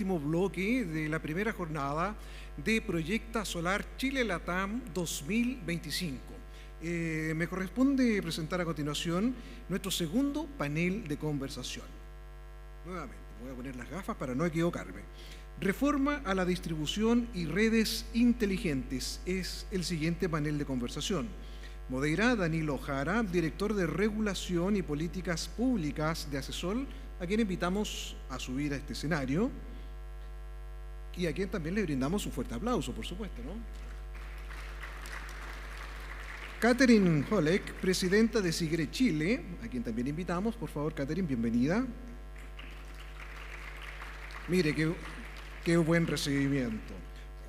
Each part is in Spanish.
Último bloque de la primera jornada de Proyecta Solar Chile Latam 2025. Me corresponde presentar a continuación nuestro segundo panel de conversación. Nuevamente, voy a poner las gafas para no equivocarme. Reforma a la distribución y redes inteligentes es el siguiente panel de conversación. Modera Danilo Jara, director de Regulación y Políticas Públicas de Acesol, a quien invitamos a subir a este escenario y a quien también le brindamos un fuerte aplauso, por supuesto, ¿no? Catherine Holek, presidenta de Sigre Chile, a quien también invitamos. Por favor, Catherine, bienvenida. Mire, qué buen recibimiento.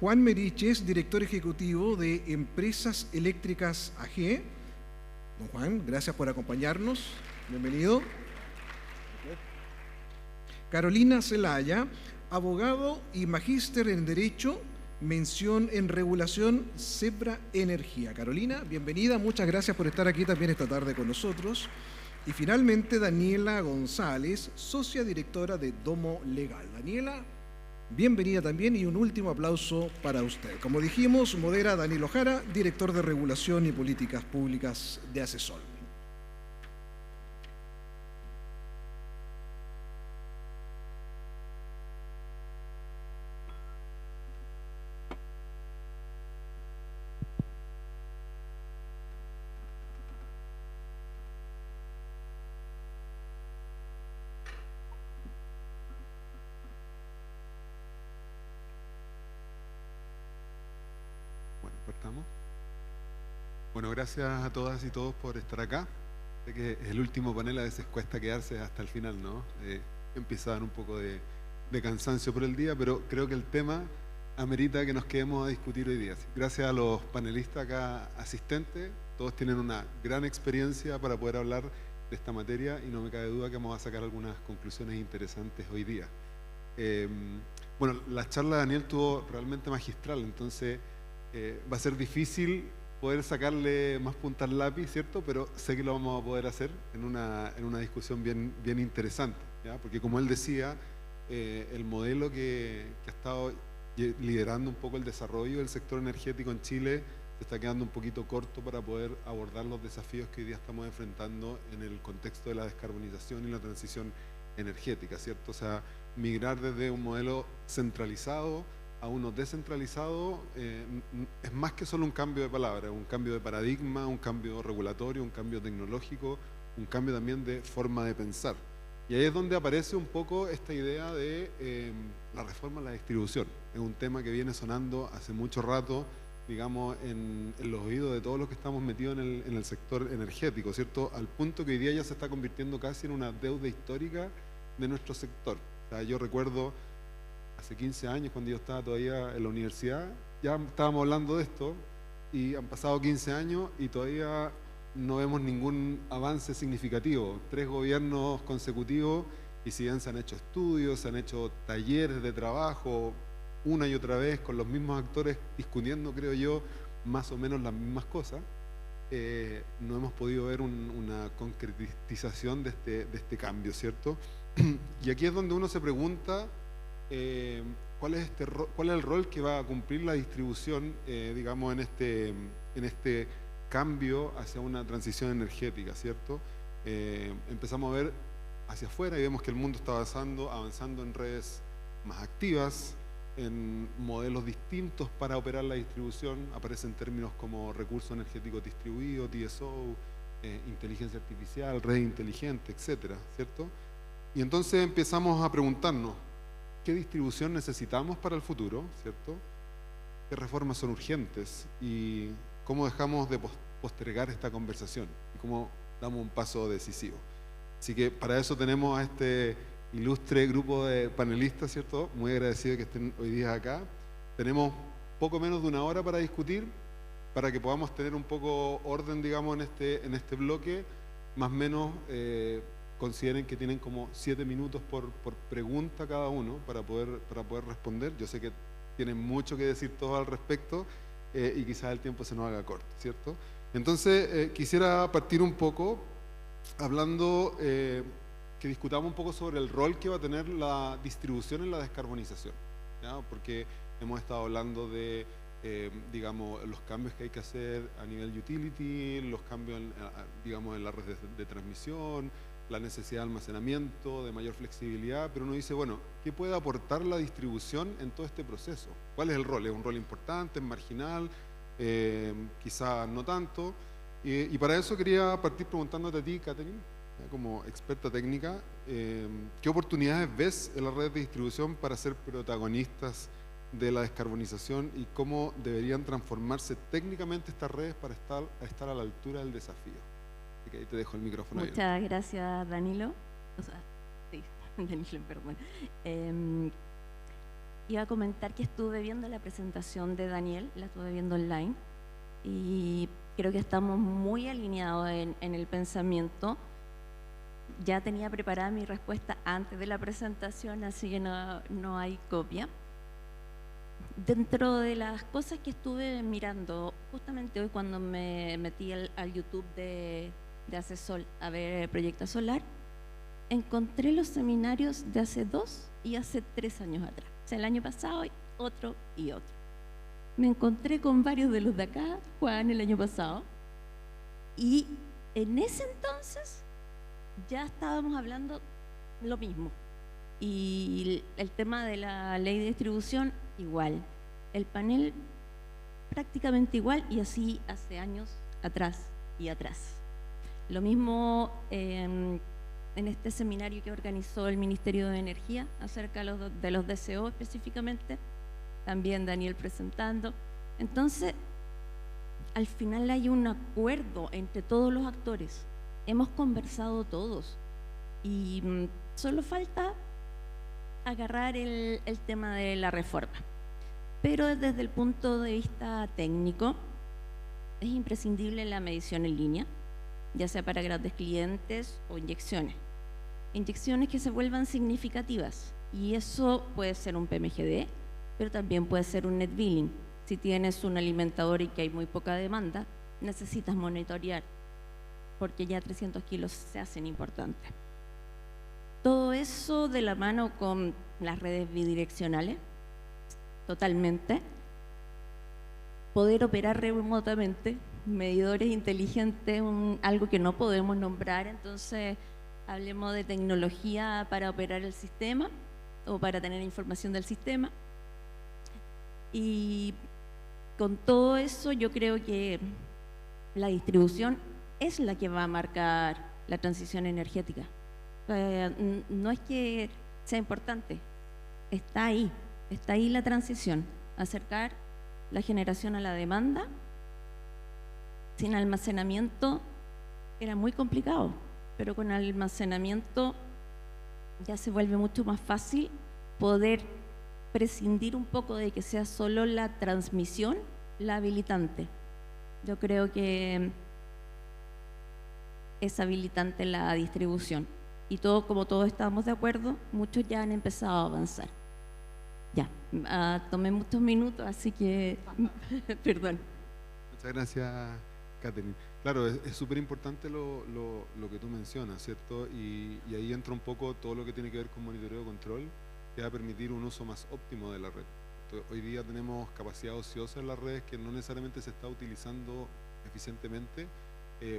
Juan Meriches, director ejecutivo de Empresas Eléctricas AG. Don Juan, gracias por acompañarnos. Bienvenido. Carolina Zelaya, abogado y magíster en Derecho, mención en Regulación, Zebra Energía. Carolina, bienvenida, muchas gracias por estar aquí también esta tarde con nosotros. Y finalmente, Daniela González, socia directora de Domo Legal. Daniela, bienvenida también y un último aplauso para usted. Como dijimos, modera Danilo Jara, director de Regulación y Políticas Públicas de Acesol. Bueno, gracias a todas y todos por estar acá. Sé que es el último panel, a veces cuesta quedarse hasta el final, ¿no? Empieza a dar un poco de cansancio por el día, pero creo que el tema amerita que nos quedemos a discutir hoy día. Gracias a los panelistas acá asistentes, todos tienen una gran experiencia para poder hablar de esta materia y no me cabe duda que vamos a sacar algunas conclusiones interesantes hoy día. Bueno, la charla de Daniel estuvo realmente magistral, entonces va a ser difícil poder sacarle más punta al lápiz, ¿cierto? Pero sé que lo vamos a poder hacer en una discusión bien interesante, ¿ya? Porque como él decía, el modelo que ha estado liderando un poco el desarrollo del sector energético en Chile se está quedando un poquito corto para poder abordar los desafíos que hoy día estamos enfrentando en el contexto de la descarbonización y la transición energética, ¿cierto? O sea, migrar desde un modelo centralizado a uno descentralizado es más que solo un cambio de palabra, un cambio de paradigma, un cambio regulatorio, un cambio tecnológico, un cambio también de forma de pensar. Y ahí es donde aparece un poco esta idea de la reforma a la distribución. Es un tema que viene sonando hace mucho rato, digamos, en los oídos de todos los que estamos metidos en el sector energético, ¿cierto? Al punto que hoy día ya se está convirtiendo casi en una deuda histórica de nuestro sector. O sea, yo recuerdo hace 15 años, cuando yo estaba todavía en la universidad, ya estábamos hablando de esto y han pasado 15 años y todavía no vemos ningún avance significativo. 3 gobiernos consecutivos y si bien se han hecho estudios, se han hecho talleres de trabajo una y otra vez con los mismos actores discutiendo, creo yo, más o menos las mismas cosas, no hemos podido ver una concretización de este cambio, ¿cierto? Y aquí es donde uno se pregunta ¿cuál es el rol que va a cumplir la distribución, digamos, en este cambio hacia una transición energética, ¿cierto? Empezamos a ver hacia afuera y vemos que el mundo está avanzando en redes más activas, en modelos distintos para operar la distribución. Aparecen términos como recurso energético distribuido, TSO, inteligencia artificial, red inteligente, etcétera, ¿cierto? Y entonces empezamos a preguntarnos ¿qué distribución necesitamos para el futuro, ¿cierto? ¿Qué reformas son urgentes? ¿Y cómo dejamos de postergar esta conversación? ¿Y cómo damos un paso decisivo? Así que para eso tenemos a este ilustre grupo de panelistas, ¿cierto? Muy agradecido que estén hoy día acá. Tenemos poco menos de una hora para discutir, para que podamos tener un poco orden, digamos, en este bloque, más o menos. Consideren que tienen como 7 minutos por pregunta cada uno para poder responder. Yo sé que tienen mucho que decir todos al respecto y quizás el tiempo se nos haga corto, ¿cierto? Entonces, quisiera partir un poco hablando que discutamos un poco sobre el rol que va a tener la distribución en la descarbonización, ¿ya? Porque hemos estado hablando de, digamos, los cambios que hay que hacer a nivel utility, los cambios, digamos, en la red de transmisión, la necesidad de almacenamiento, de mayor flexibilidad, pero uno dice, bueno, ¿qué puede aportar la distribución en todo este proceso? ¿Cuál es el rol? ¿Es un rol importante, es marginal? Quizá no tanto. Y para eso quería partir preguntándote a ti, Catherine, como experta técnica, ¿qué oportunidades ves en las redes de distribución para ser protagonistas de la descarbonización y cómo deberían transformarse técnicamente estas redes para estar a la altura del desafío? Así que ahí te dejo el micrófono. Muchas gracias, Danilo. O sea, sí, Danilo, perdón. Iba a comentar que estuve viendo la presentación de Daniel, la estuve viendo online, y creo que estamos muy alineados en el pensamiento. Ya tenía preparada mi respuesta antes de la presentación, así que no hay copia. Dentro de las cosas que estuve mirando, justamente hoy cuando me metí al YouTube de Acesol a ver Proyecta Solar, encontré los seminarios de hace 2 y hace 3 años atrás. O sea, el año pasado, otro y otro. Me encontré con varios de los de acá, Juan, el año pasado, y en ese entonces ya estábamos hablando lo mismo. Y el tema de la ley de distribución, igual. El panel prácticamente igual, y así hace años atrás y atrás. Lo mismo en este seminario que organizó el Ministerio de Energía acerca de los DCO específicamente, también Daniel presentando. Entonces, al final hay un acuerdo entre todos los actores. Hemos conversado todos y solo falta agarrar el tema de la reforma. Pero desde el punto de vista técnico, es imprescindible la medición en línea, ya sea para grandes clientes o inyecciones. Inyecciones que se vuelvan significativas, y eso puede ser un PMGD, pero también puede ser un net billing. Si tienes un alimentador y que hay muy poca demanda, necesitas monitorear, porque ya 300 kilos se hacen importantes. Todo eso de la mano con las redes bidireccionales, totalmente. Poder operar remotamente, medidores inteligentes, algo que no podemos nombrar, entonces hablemos de tecnología para operar el sistema o para tener información del sistema. Y con todo eso yo creo que la distribución es la que va a marcar la transición energética. No es que sea importante, está ahí la transición, acercar la generación a la demanda. Sin almacenamiento era muy complicado, pero con almacenamiento ya se vuelve mucho más fácil poder prescindir un poco de que sea solo la transmisión la habilitante. Yo creo que es habilitante la distribución. Y todo, como todos estamos de acuerdo, muchos ya han empezado a avanzar. Ya, tomé muchos minutos, así que perdón. Muchas gracias, Catherine. Claro, es súper importante lo que tú mencionas, ¿cierto? Y ahí entra un poco todo lo que tiene que ver con monitoreo y control, que va a permitir un uso más óptimo de la red. Entonces, hoy día tenemos capacidad ociosa en las redes que no necesariamente se está utilizando eficientemente,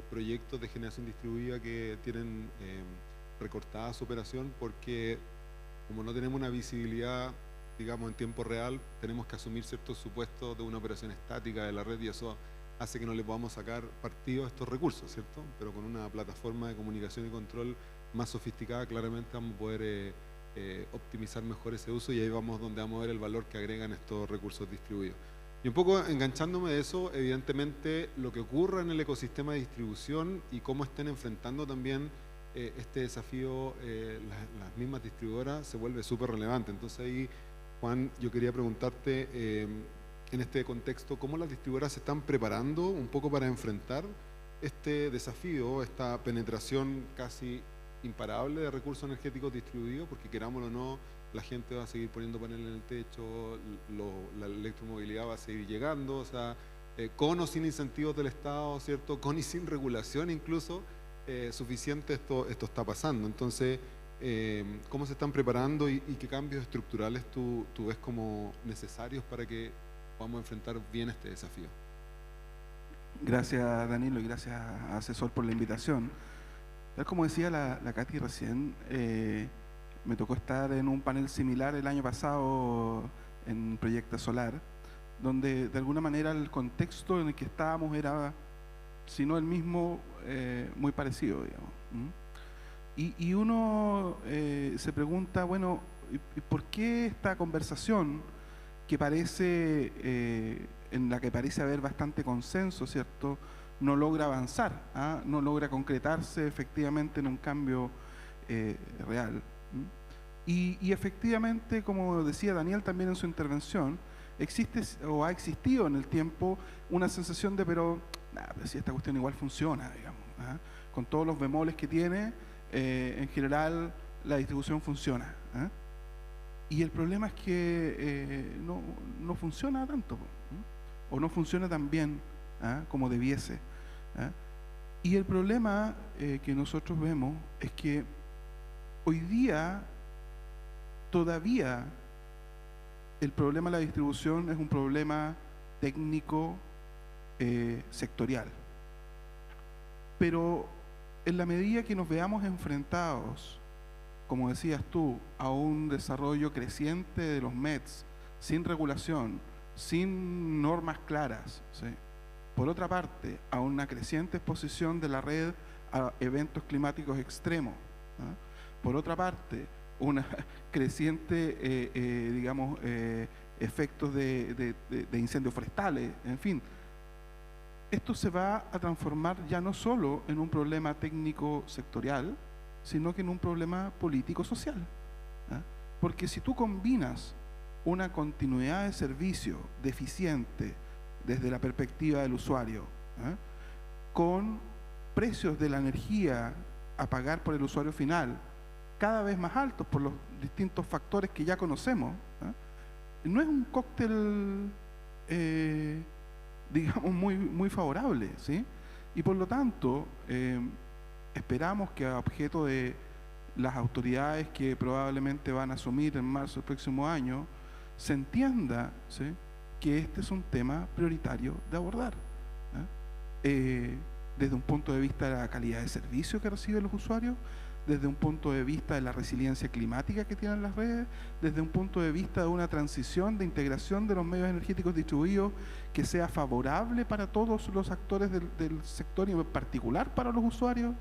proyectos de generación distribuida que tienen recortada su operación porque como no tenemos una visibilidad, digamos, en tiempo real, tenemos que asumir ciertos supuestos de una operación estática de la red y eso hace que no le podamos sacar partido a estos recursos, ¿cierto? Pero con una plataforma de comunicación y control más sofisticada, claramente vamos a poder optimizar mejor ese uso y ahí vamos donde vamos a ver el valor que agregan estos recursos distribuidos. Y un poco enganchándome de eso, evidentemente lo que ocurra en el ecosistema de distribución y cómo estén enfrentando también este desafío las mismas distribuidoras se vuelve súper relevante. Entonces ahí, Juan, yo quería preguntarte en este contexto, ¿cómo las distribuidoras se están preparando un poco para enfrentar este desafío, esta penetración casi imparable de recursos energéticos distribuidos? Porque querámoslo o no, la gente va a seguir poniendo paneles en el techo, la electromovilidad va a seguir llegando, o sea, con o sin incentivos del Estado, ¿cierto? Con y sin regulación incluso, suficiente, esto está pasando. Entonces, ¿cómo se están preparando y qué cambios estructurales tú ves como necesarios para que podamos enfrentar bien este desafío? Gracias, Danilo, y gracias, asesor, por la invitación. Tal como decía la Katy recién, me tocó estar en un panel similar el año pasado en Proyecta Solar, donde de alguna manera el contexto en el que estábamos era, si no el mismo, muy parecido, digamos. Y uno se pregunta, bueno, ¿y por qué esta conversación que parece, en la que parece haber bastante consenso, ¿cierto?, no logra avanzar, no logra concretarse efectivamente en un cambio real? Y efectivamente, como decía Daniel también en su intervención, existe o ha existido en el tiempo una sensación de, pero si esta cuestión igual funciona, digamos, con todos los bemoles que tiene, en general la distribución funciona. Y el problema es que no funciona tanto, o no funciona tan bien como debiese. Y el problema que nosotros vemos es que hoy día todavía el problema de la distribución es un problema técnico sectorial. Pero en la medida que nos veamos enfrentados, como decías tú, a un desarrollo creciente de los METs, sin regulación, sin normas claras, ¿sí?, por otra parte, a una creciente exposición de la red a eventos climáticos extremos, por otra parte, una creciente, digamos, efectos de incendios forestales, en fin, esto se va a transformar ya no solo en un problema técnico sectorial, sino que en un problema político-social. Porque si tú combinas una continuidad de servicio deficiente desde la perspectiva del usuario, con precios de la energía a pagar por el usuario final cada vez más altos por los distintos factores que ya conocemos, no es un cóctel, digamos, muy favorable, ¿sí? Y por lo tanto, esperamos que a objeto de las autoridades que probablemente van a asumir en marzo del próximo año, se entienda, ¿sí?, que este es un tema prioritario de abordar, desde un punto de vista de la calidad de servicio que reciben los usuarios, desde un punto de vista de la resiliencia climática que tienen las redes, desde un punto de vista de una transición de integración de los medios energéticos distribuidos que sea favorable para todos los actores del sector y en particular para los usuarios,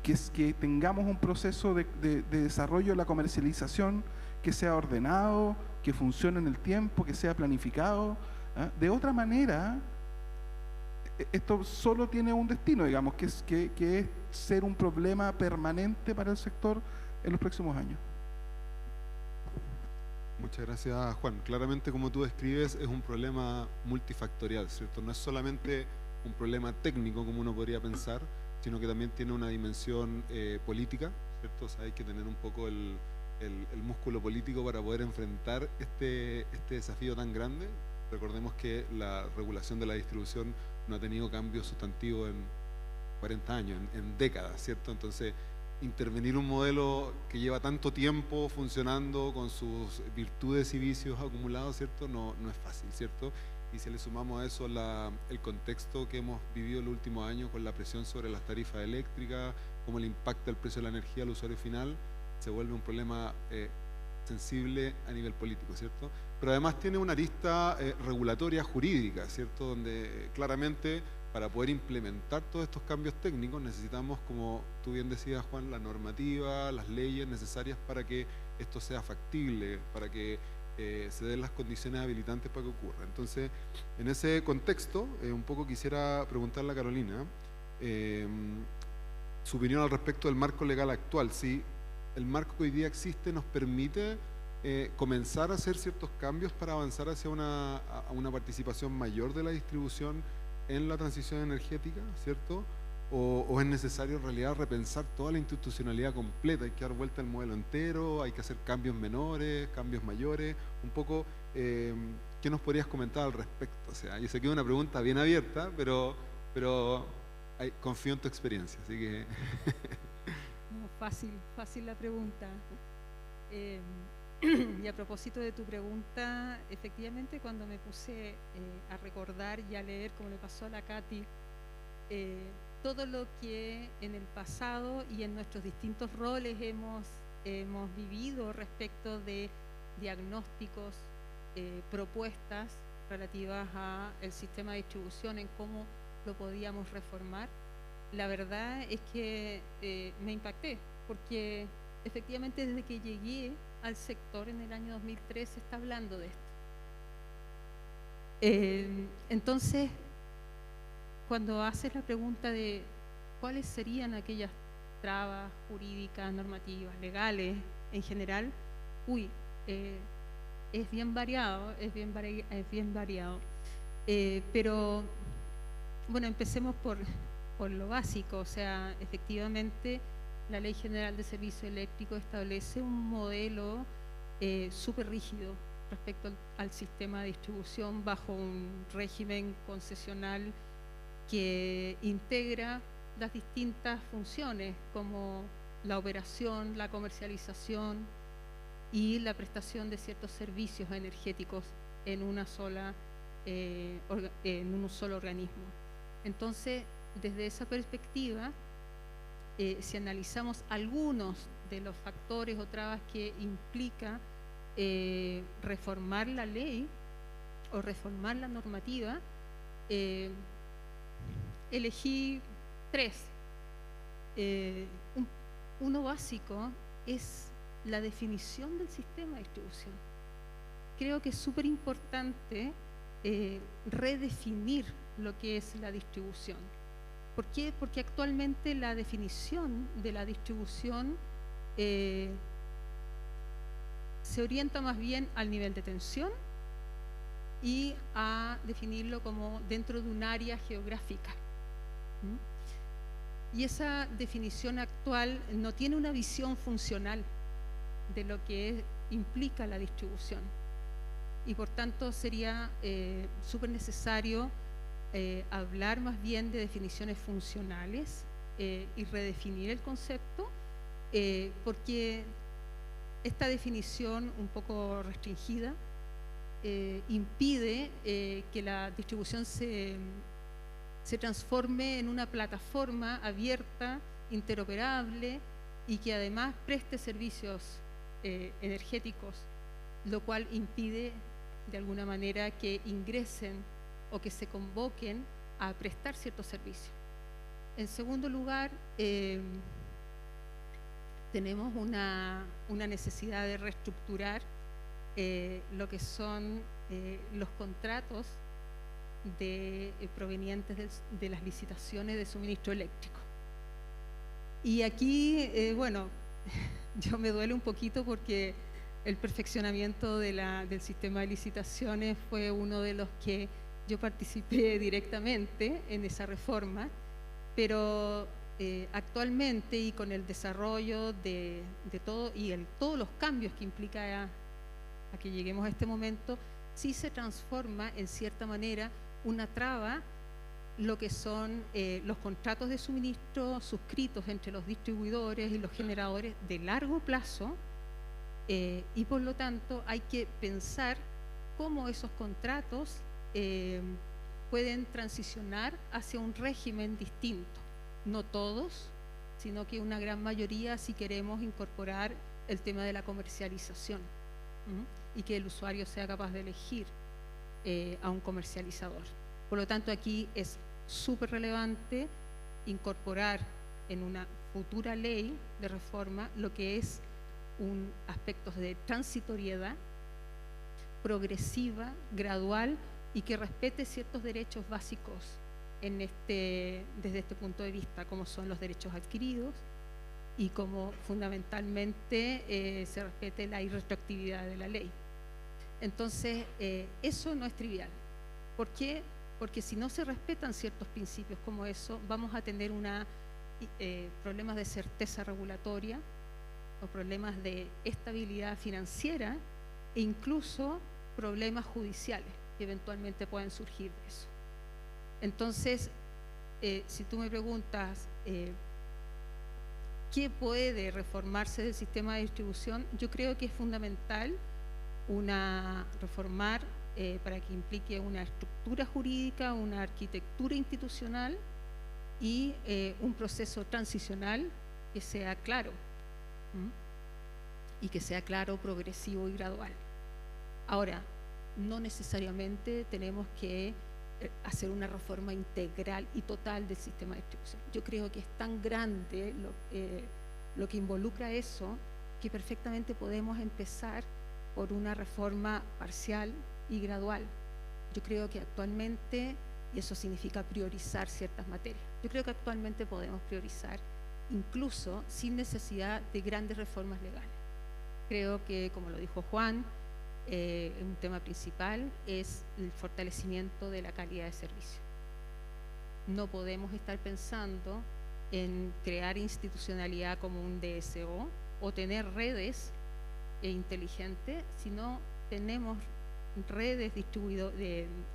que tengamos un proceso de desarrollo de la comercialización que sea ordenado, que funcione en el tiempo, que sea planificado. De otra manera, esto solo tiene un destino, digamos, que es ser un problema permanente para el sector en los próximos años. Muchas gracias, Juan. Claramente, como tú describes, es un problema multifactorial, ¿cierto? No es solamente un problema técnico, como uno podría pensar, sino que también tiene una dimensión política, ¿cierto? O sea, hay que tener un poco el músculo político para poder enfrentar este desafío tan grande. Recordemos que la regulación de la distribución no ha tenido cambios sustantivos en 40 años, en décadas, ¿cierto? Entonces, intervenir un modelo que lleva tanto tiempo funcionando con sus virtudes y vicios acumulados, ¿cierto? No es fácil, ¿cierto? Y si le sumamos a eso el contexto que hemos vivido el último año con la presión sobre las tarifas eléctricas, cómo le impacta el precio de la energía al usuario final, se vuelve un problema sensible a nivel político, ¿cierto? Pero además tiene una arista regulatoria jurídica, ¿cierto? Donde claramente para poder implementar todos estos cambios técnicos necesitamos, como tú bien decías, Juan, la normativa, las leyes necesarias para que esto sea factible, para que se den las condiciones habilitantes para que ocurra. Entonces, en ese contexto, un poco quisiera preguntarle a Carolina su opinión al respecto del marco legal actual. Si el marco que hoy día existe nos permite comenzar a hacer ciertos cambios para avanzar hacia una participación mayor de la distribución en la transición energética, ¿cierto? O es necesario en realidad repensar toda la institucionalidad completa, hay que dar vuelta al modelo entero, hay que hacer cambios menores, cambios mayores, un poco, ¿qué nos podrías comentar al respecto? O sea, yo sé que es una pregunta bien abierta, pero confío en tu experiencia, así que... No, fácil la pregunta. Y a propósito de tu pregunta, efectivamente cuando me puse a recordar y a leer, como le pasó a la Katy, todo lo que en el pasado y en nuestros distintos roles hemos vivido respecto de diagnósticos, propuestas relativas al sistema de distribución, en cómo lo podíamos reformar, la verdad es que me impacté, porque efectivamente desde que llegué al sector en el año 2003 se está hablando de esto. Entonces, cuando haces la pregunta de cuáles serían aquellas trabas jurídicas, normativas, legales en general, es bien variado, pero bueno, empecemos por lo básico. O sea, efectivamente la Ley General de Servicio Eléctrico establece un modelo súper rígido respecto al sistema de distribución bajo un régimen concesional que integra las distintas funciones como la operación, la comercialización y la prestación de ciertos servicios energéticos en un solo organismo. Entonces, desde esa perspectiva, si analizamos algunos de los factores o trabas que implica reformar la ley o reformar la normativa, elegí 3. Uno básico es la definición del sistema de distribución. Creo que es súper importante redefinir lo que es la distribución. ¿Por qué? Porque actualmente la definición de la distribución se orienta más bien al nivel de tensión y a definirlo como dentro de un área geográfica. Y esa definición actual no tiene una visión funcional de lo que implica la distribución. Y por tanto sería súper necesario hablar más bien de definiciones funcionales y redefinir el concepto, porque esta definición un poco restringida impide que la distribución se transforme en una plataforma abierta, interoperable y que además preste servicios energéticos, lo cual impide de alguna manera que ingresen o que se convoquen a prestar ciertos servicios. En segundo lugar, tenemos una necesidad de reestructurar lo que son los contratos provenientes de las licitaciones de suministro eléctrico. Y aquí, bueno, yo me duele un poquito porque el perfeccionamiento del sistema de licitaciones fue uno de los que yo participé directamente en esa reforma, pero actualmente y con el desarrollo de todo y todos los cambios que implica a que lleguemos a este momento, sí se transforma en cierta manera una traba lo que son los contratos de suministro suscritos entre los distribuidores y los generadores de largo plazo, y por lo tanto hay que pensar cómo esos contratos pueden transicionar hacia un régimen distinto. No todos, sino que una gran mayoría, si queremos incorporar el tema de la comercialización y que el usuario sea capaz de elegir a un comercializador. Por lo tanto, aquí es súper relevante incorporar en una futura ley de reforma lo que es aspectos de transitoriedad progresiva, gradual y que respete ciertos derechos básicos desde este punto de vista, como son los derechos adquiridos y como fundamentalmente se respete la irretroactividad de la ley. Entonces, eso no es trivial. ¿Por qué? Porque si no se respetan ciertos principios como eso, vamos a tener problemas de certeza regulatoria o problemas de estabilidad financiera e incluso problemas judiciales que eventualmente pueden surgir de eso. Entonces, si tú me preguntas qué puede reformarse del sistema de distribución, yo creo que es fundamental reformar para que implique una estructura jurídica, una arquitectura institucional y un proceso transicional que sea claro. Y que sea claro, progresivo y gradual. Ahora, no necesariamente tenemos que hacer una reforma integral y total del sistema de distribución. Yo creo que es tan grande lo que involucra eso, que perfectamente podemos empezar por una reforma parcial y gradual. Yo creo que actualmente, y eso significa priorizar ciertas materias, yo creo que actualmente podemos priorizar incluso sin necesidad de grandes reformas legales. Creo que, como lo dijo Juan, un tema principal es el fortalecimiento de la calidad de servicio. No podemos estar pensando en crear institucionalidad como un DSO o tener redes inteligentes si no tenemos redes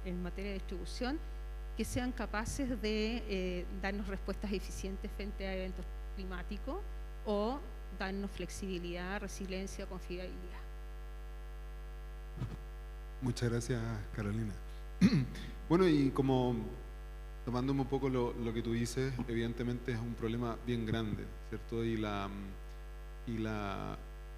en materia de distribución que sean capaces de darnos respuestas eficientes frente a eventos climáticos o darnos flexibilidad, resiliencia, confiabilidad. Muchas gracias, Carolina. Bueno, y como tomándome un poco lo que tú dices, evidentemente es un problema bien grande, ¿cierto? Y la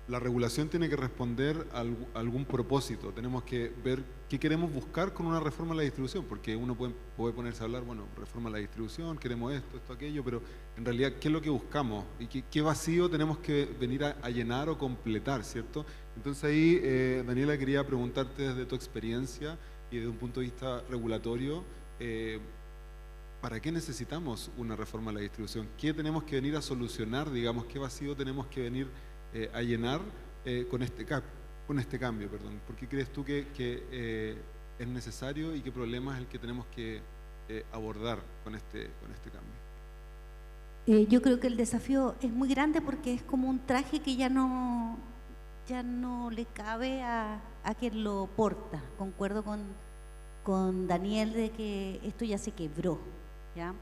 regulación tiene que responder a algún propósito. Tenemos que ver qué queremos buscar con una reforma a la distribución, porque uno puede ponerse a hablar, bueno, reforma a la distribución, queremos esto, aquello, pero en realidad, ¿qué es lo que buscamos? ¿Y qué vacío tenemos que venir a llenar o completar, ¿cierto? Entonces ahí, Daniela, quería preguntarte desde tu experiencia y desde un punto de vista regulatorio, ¿para qué necesitamos una reforma a la distribución? ¿Qué tenemos que venir a solucionar, digamos, qué vacío tenemos que venir a llenar con este cambio? ¿Por qué crees tú que es necesario y qué problema es el que tenemos que abordar con este cambio? Yo creo que el desafío es muy grande porque es como un traje que ya no le cabe a quien lo porta. Concuerdo con Daniel de que esto ya se quebró, ¿ya?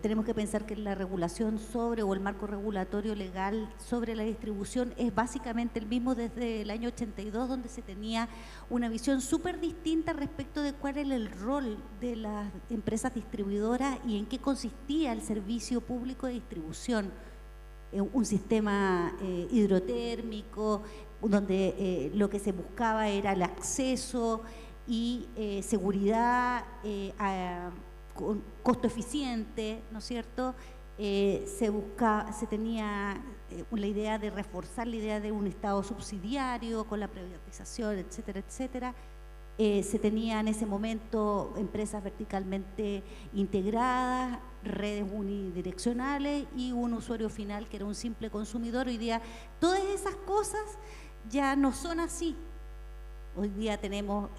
Tenemos que pensar que la regulación o el marco regulatorio legal sobre la distribución es básicamente el mismo desde el año 82, donde se tenía una visión súper distinta respecto de cuál era el rol de las empresas distribuidoras y en qué consistía el servicio público de distribución. Un sistema hidrotérmico, donde lo que se buscaba era el acceso y seguridad con costo eficiente, ¿no es cierto? Se tenía la idea de reforzar la idea de un Estado subsidiario con la privatización, etcétera, etcétera. Se tenía en ese momento empresas verticalmente integradas, redes unidireccionales y un usuario final que era un simple consumidor. Hoy día todas esas cosas ya no son así. Hoy día tenemos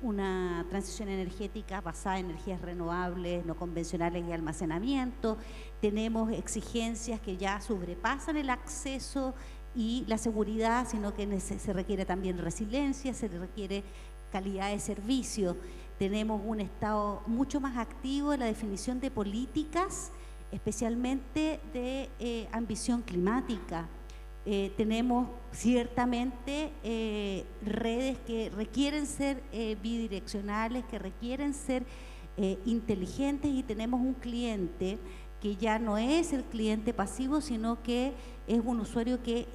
una transición energética basada en energías renovables, no convencionales y almacenamiento. Tenemos exigencias que ya sobrepasan el acceso y la seguridad, sino que se requiere también resiliencia, se requiere calidad de servicio. Tenemos un Estado mucho más activo en la definición de políticas, especialmente de ambición climática. Tenemos ciertamente redes que requieren ser bidireccionales, que requieren ser inteligentes, y tenemos un cliente que ya no es el cliente pasivo, sino que es un usuario que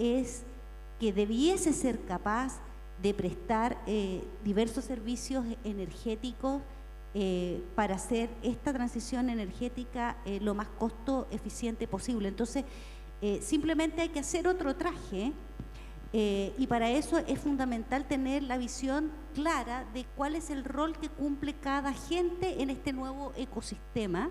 debiese ser capaz de prestar diversos servicios energéticos para hacer esta transición energética lo más costo eficiente posible. Entonces, simplemente hay que hacer otro traje y para eso es fundamental tener la visión clara de cuál es el rol que cumple cada agente en este nuevo ecosistema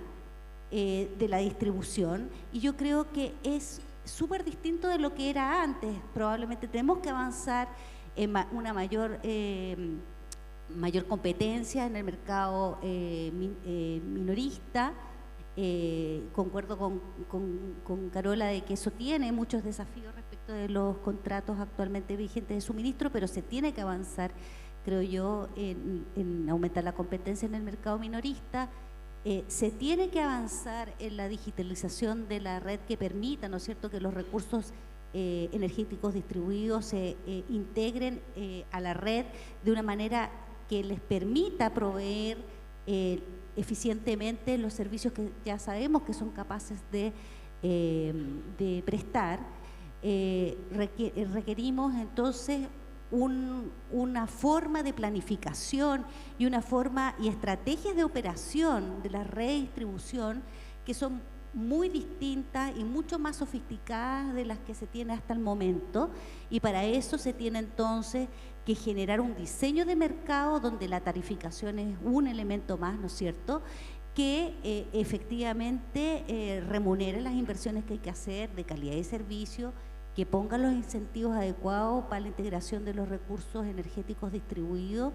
de la distribución, y yo creo que es súper distinto de lo que era antes. Probablemente tenemos que avanzar en una mayor competencia en el mercado minorista. Concuerdo con Carola de que eso tiene muchos desafíos respecto de los contratos actualmente vigentes de suministro, pero se tiene que avanzar, creo yo, en aumentar la competencia en el mercado minorista. Se tiene que avanzar en la digitalización de la red que permita, ¿no es cierto?, que los recursos energéticos distribuidos se integren a la red de una manera que les permita proveer eficientemente los servicios que ya sabemos que son capaces de prestar. Requerimos entonces una forma de planificación y una forma y estrategias de operación de la redistribución que son muy distintas y mucho más sofisticadas de las que se tiene hasta el momento, y para eso se tiene entonces que generar un diseño de mercado donde la tarificación es un elemento más, ¿no es cierto?, que efectivamente remunere las inversiones que hay que hacer de calidad de servicio, que ponga los incentivos adecuados para la integración de los recursos energéticos distribuidos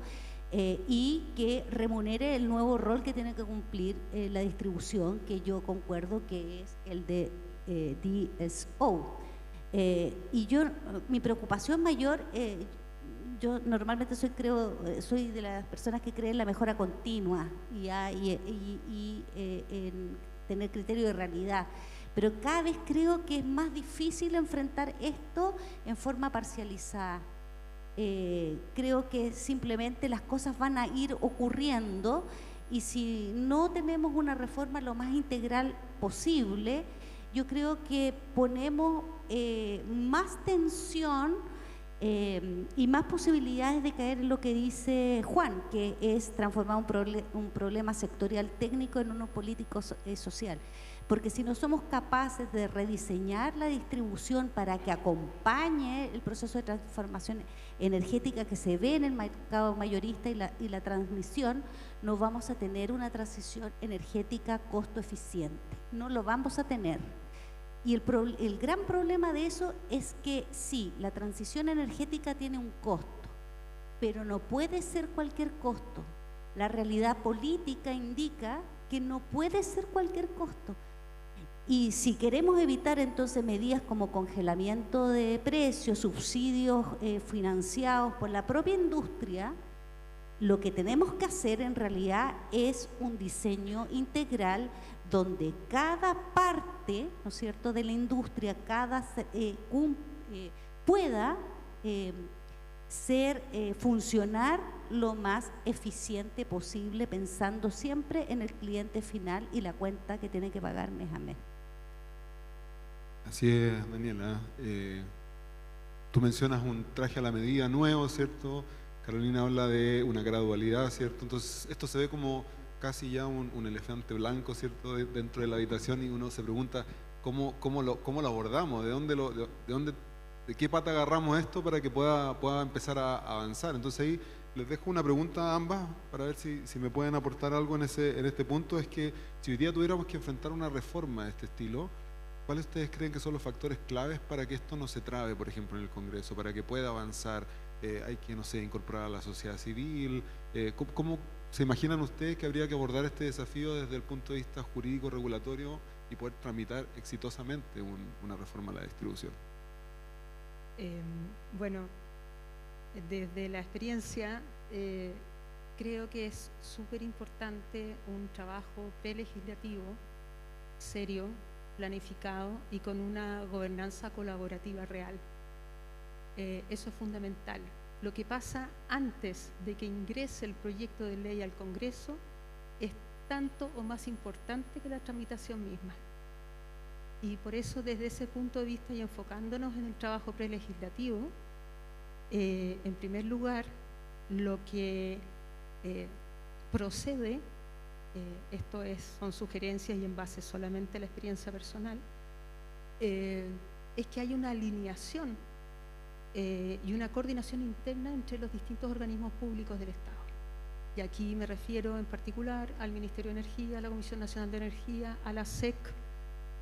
y que remunere el nuevo rol que tiene que cumplir la distribución, que yo concuerdo que es el de DSO. Y mi preocupación mayor, yo normalmente soy de las personas que creen en la mejora continua y en tener criterio de realidad, pero cada vez creo que es más difícil enfrentar esto en forma parcializada. Creo que simplemente las cosas van a ir ocurriendo, y si no tenemos una reforma lo más integral posible, yo creo que ponemos más tensión y más posibilidades de caer en lo que dice Juan, que es transformar un problema sectorial técnico en uno político social. Porque si no somos capaces de rediseñar la distribución para que acompañe el proceso de transformación energética que se ve en el mercado mayorista y la transmisión, no vamos a tener una transición energética costo eficiente. No lo vamos a tener. Y el gran problema de eso es que sí, la transición energética tiene un costo, pero no puede ser cualquier costo. La realidad política indica que no puede ser cualquier costo. Y si queremos evitar entonces medidas como congelamiento de precios, subsidios financiados por la propia industria, lo que tenemos que hacer en realidad es un diseño integral donde cada parte, ¿no es cierto?, de la industria, pueda funcionar lo más eficiente posible, pensando siempre en el cliente final y la cuenta que tiene que pagar mes a mes. Así es, Daniela. Tú mencionas un traje a la medida nuevo, ¿cierto? Carolina habla de una gradualidad, ¿cierto? Entonces, esto se ve como casi ya un elefante blanco, ¿cierto?, dentro de la habitación, y uno se pregunta cómo lo abordamos, de qué pata agarramos esto para que pueda empezar a avanzar. Entonces ahí les dejo una pregunta a ambas para ver si me pueden aportar algo en este punto. Es que si hoy día tuviéramos que enfrentar una reforma de este estilo, ¿cuáles ustedes creen que son los factores claves para que esto no se trabe, por ejemplo, en el Congreso, para que pueda avanzar? Hay que, no sé, incorporar a la sociedad civil. ¿Cómo se imaginan ustedes que habría que abordar este desafío desde el punto de vista jurídico, regulatorio, y poder tramitar exitosamente una reforma a la distribución? Bueno, desde la experiencia, creo que es súper importante un trabajo prelegislativo serio, planificado y con una gobernanza colaborativa real. Eso es fundamental. Lo que pasa antes de que ingrese el proyecto de ley al Congreso es tanto o más importante que la tramitación misma. Y por eso, desde ese punto de vista y enfocándonos en el trabajo prelegislativo, en primer lugar, lo que procede, son sugerencias y en base solamente a la experiencia personal, es que hay una alineación y una coordinación interna entre los distintos organismos públicos del Estado. Y aquí me refiero en particular al Ministerio de Energía, a la Comisión Nacional de Energía, a la SEC,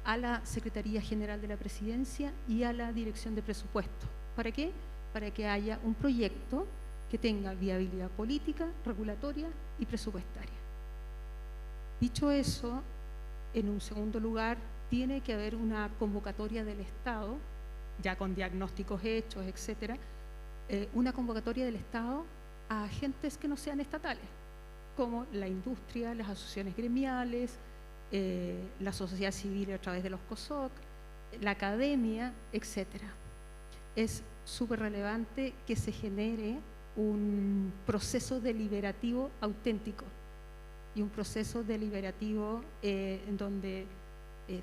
a la Secretaría General de la Presidencia y a la Dirección de Presupuesto. ¿Para qué? Para que haya un proyecto que tenga viabilidad política, regulatoria y presupuestaria. Dicho eso, en un segundo lugar, tiene que haber una convocatoria del Estado, ya con diagnósticos hechos, etcétera, una convocatoria del Estado a agentes que no sean estatales. como la industria, las asociaciones gremiales, la sociedad civil a través de los COSOC, la academia, etcétera. Es súper relevante que se genere un proceso deliberativo auténtico y un proceso deliberativo en donde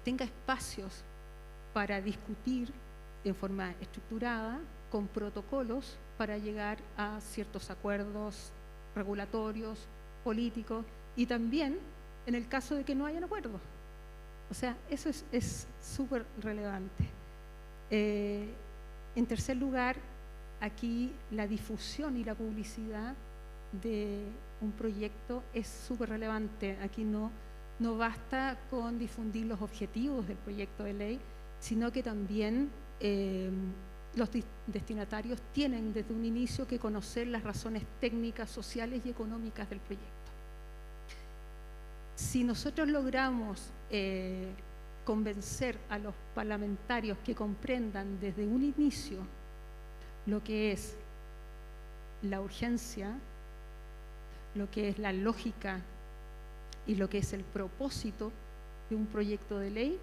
tenga espacios para discutir en forma estructurada, con protocolos para llegar a ciertos acuerdos regulatorios, políticos, y también en el caso de que no hayan acuerdos. O sea, eso es súper relevante. En tercer lugar, aquí la difusión y la publicidad de un proyecto es súper relevante. Aquí no basta con difundir los objetivos del proyecto de ley, sino que también los destinatarios tienen desde un inicio que conocer las razones técnicas, sociales y económicas del proyecto. Si nosotros logramos convencer a los parlamentarios que comprendan desde un inicio lo que es la urgencia, lo que es la lógica y lo que es el propósito de un proyecto de ley,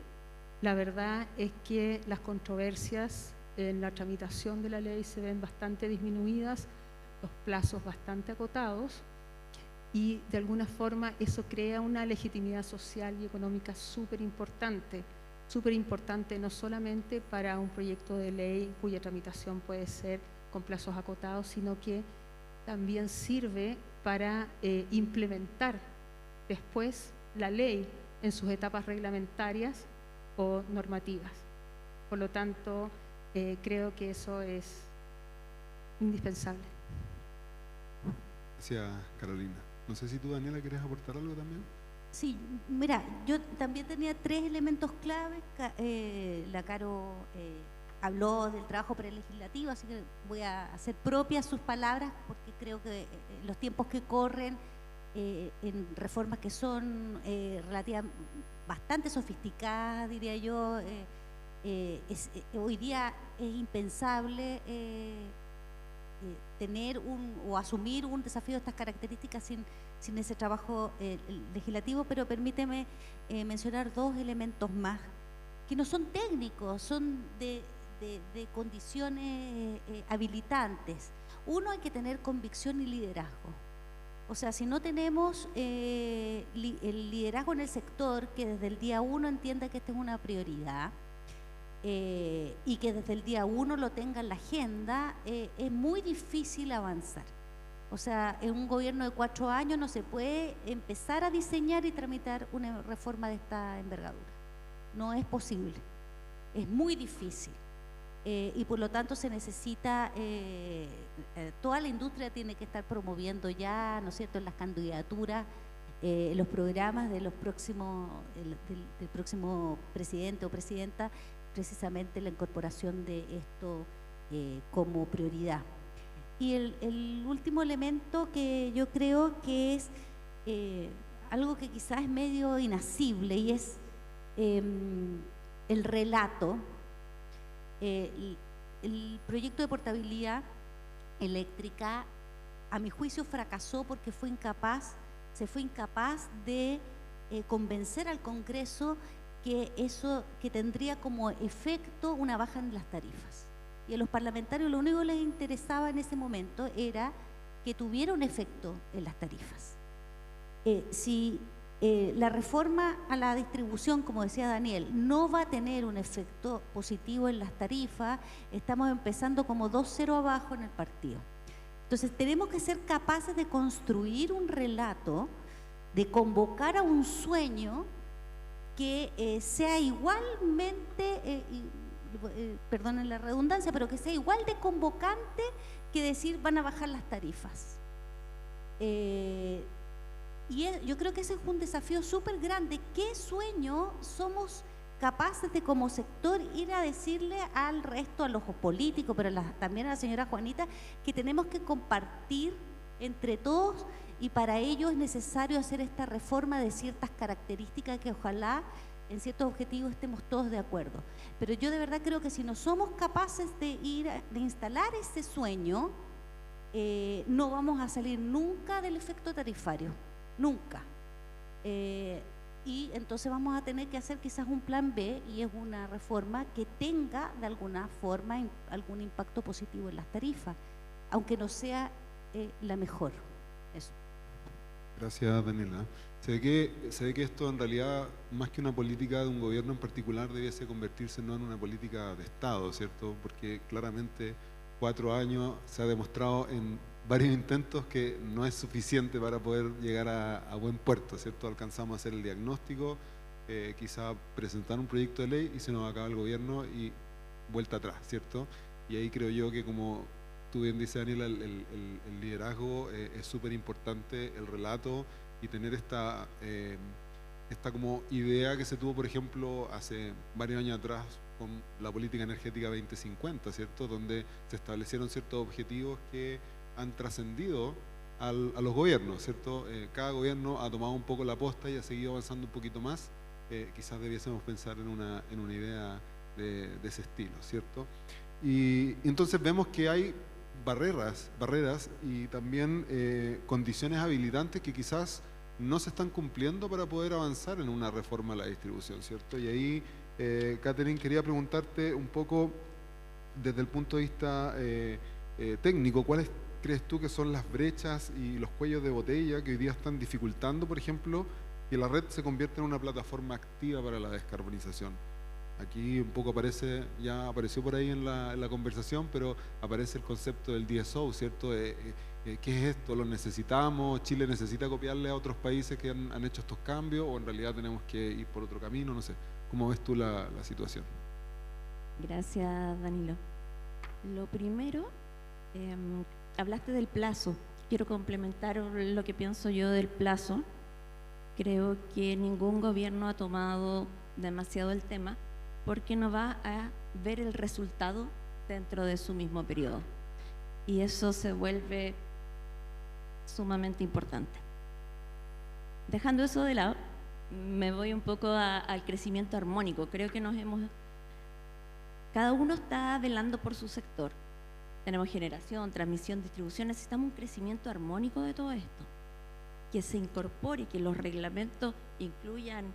la verdad es que las controversias en la tramitación de la ley se ven bastante disminuidas, los plazos bastante acotados, y de alguna forma eso crea una legitimidad social y económica súper importante no solamente para un proyecto de ley cuya tramitación puede ser con plazos acotados, sino que también sirve para implementar después la ley en sus etapas reglamentarias o normativas. Por lo tanto, creo que eso es indispensable. Gracias, Carolina. No sé si tú, Daniela, ¿quieres aportar algo también? Sí, mira, yo también tenía 3 elementos claves. La Caro habló del trabajo prelegislativo, así que voy a hacer propias sus palabras, porque creo que los tiempos que corren en reformas que son relativamente bastante sofisticadas, diría yo, hoy día es impensable tener o asumir un desafío de estas características sin ese trabajo legislativo, pero permíteme mencionar 2 elementos más que no son técnicos, son de condiciones habilitantes. Uno, hay que tener convicción y liderazgo. O sea, si no tenemos el liderazgo en el sector, que desde el día 1 entienda que esta es una prioridad, y que desde el día 1 lo tenga en la agenda, es muy difícil avanzar. O sea, en un gobierno de 4 años no se puede empezar a diseñar y tramitar una reforma de esta envergadura. No es posible, es muy difícil. Y por lo tanto se necesita, toda la industria tiene que estar promoviendo ya, ¿no es cierto?, en las candidaturas, los programas de los próximos, del próximo presidente o presidenta, precisamente la incorporación de esto como prioridad. Y el último elemento que yo creo que es algo que quizás es medio inasible, y es el relato. El proyecto de portabilidad eléctrica, a mi juicio, fracasó porque se fue incapaz de convencer al Congreso que tendría como efecto una baja en las tarifas. Y a los parlamentarios lo único que les interesaba en ese momento era que tuviera un efecto en las tarifas. Si la reforma a la distribución, como decía Daniel, no va a tener un efecto positivo en las tarifas, estamos empezando como 2-0 abajo en el partido. Entonces tenemos que ser capaces de construir un relato, de convocar a un sueño que sea igualmente, perdonen la redundancia, pero que sea igual de convocante que decir van a bajar las tarifas. Yo creo que ese es un desafío súper grande. ¿Qué sueño somos capaces de, como sector, ir a decirle al resto, a los políticos, pero también a la señora Juanita, que tenemos que compartir entre todos, y para ello es necesario hacer esta reforma de ciertas características que ojalá en ciertos objetivos estemos todos de acuerdo? Pero yo de verdad creo que si no somos capaces de instalar ese sueño, no vamos a salir nunca del efecto tarifario. nunca. Y entonces vamos a tener que hacer quizás un plan B, y es una reforma que tenga de alguna forma algún impacto positivo en las tarifas, aunque no sea la mejor. Eso. Gracias, Daniela. Se ve que esto en realidad, más que una política de un gobierno en particular, debiese convertirse no en una política de Estado, ¿cierto? Porque claramente 4 años se ha demostrado en varios intentos que no es suficiente para poder llegar a buen puerto, ¿cierto? Alcanzamos a hacer el diagnóstico, quizá presentar un proyecto de ley y se nos acaba el gobierno y vuelta atrás, ¿cierto? Y ahí creo yo que, como tú bien dices, Daniela, el liderazgo es súper importante, el relato, y tener esta como idea que se tuvo, por ejemplo, hace varios años atrás con la política energética 2050, ¿cierto? Donde se establecieron ciertos objetivos que han trascendido a los gobiernos, ¿cierto? Cada gobierno ha tomado un poco la posta y ha seguido avanzando un poquito más. Quizás debiésemos pensar en una idea de ese estilo, ¿cierto? Y entonces vemos que hay barreras y también condiciones habilitantes que quizás no se están cumpliendo para poder avanzar en una reforma a la distribución, ¿cierto? Y ahí, Catherine, quería preguntarte un poco desde el punto de vista técnico, ¿cuáles crees tú que son las brechas y los cuellos de botella que hoy día están dificultando, por ejemplo, que la red se convierta en una plataforma activa para la descarbonización? Aquí un poco ya apareció por ahí en la conversación, pero aparece el concepto del DSO, ¿cierto? ¿Qué es esto? ¿Lo necesitamos? ¿Chile necesita copiarle a otros países que han hecho estos cambios? ¿O en realidad tenemos que ir por otro camino? No sé. ¿Cómo ves tú la situación? Gracias, Danilo. Lo primero, hablaste del plazo. Quiero complementar lo que pienso yo del plazo. Creo que ningún gobierno ha tomado demasiado el tema, porque no va a ver el resultado dentro de su mismo periodo. Y eso se vuelve sumamente importante. Dejando eso de lado, me voy un poco al crecimiento armónico. Creo que cada uno está velando por su sector. Tenemos generación, transmisión, distribución. Necesitamos un crecimiento armónico de todo esto, que se incorpore, que los reglamentos incluyan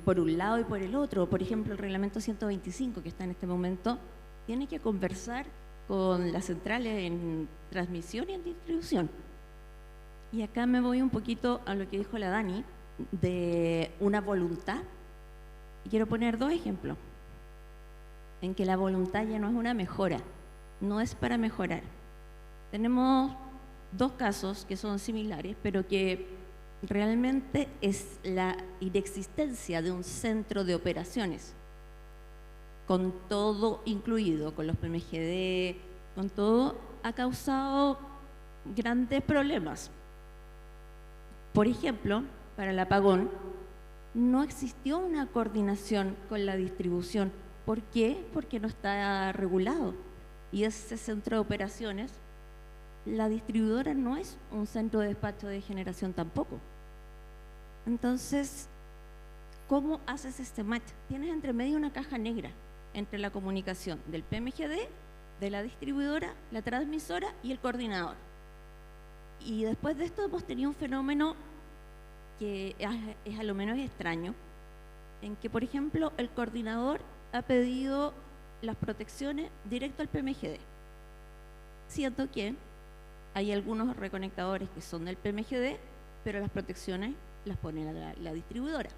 por un lado y por el otro. Por ejemplo, el reglamento 125 que está en este momento tiene que conversar con las centrales en transmisión y en distribución. Y acá me voy un poquito a lo que dijo la Dani de una voluntad, y quiero poner 2 ejemplos en que la voluntad ya no es una mejora, no es para mejorar. Tenemos 2 casos que son similares, pero que realmente es la inexistencia de un centro de operaciones, con todo incluido, con los PMGD, con todo, ha causado grandes problemas. Por ejemplo, para el apagón, no existió una coordinación con la distribución. ¿Por qué? Porque no está regulado. Y ese centro de operaciones, la distribuidora no es un centro de despacho de generación tampoco. Entonces, ¿cómo haces este match? Tienes entre medio una caja negra entre la comunicación del PMGD, de la distribuidora, la transmisora y el coordinador. Y después de esto hemos tenido un fenómeno que es a lo menos extraño, en que, por ejemplo, el coordinador ha pedido las protecciones directo al PMGD, siendo que hay algunos reconectadores que son del PMGD, pero las protecciones las pone la distribuidora.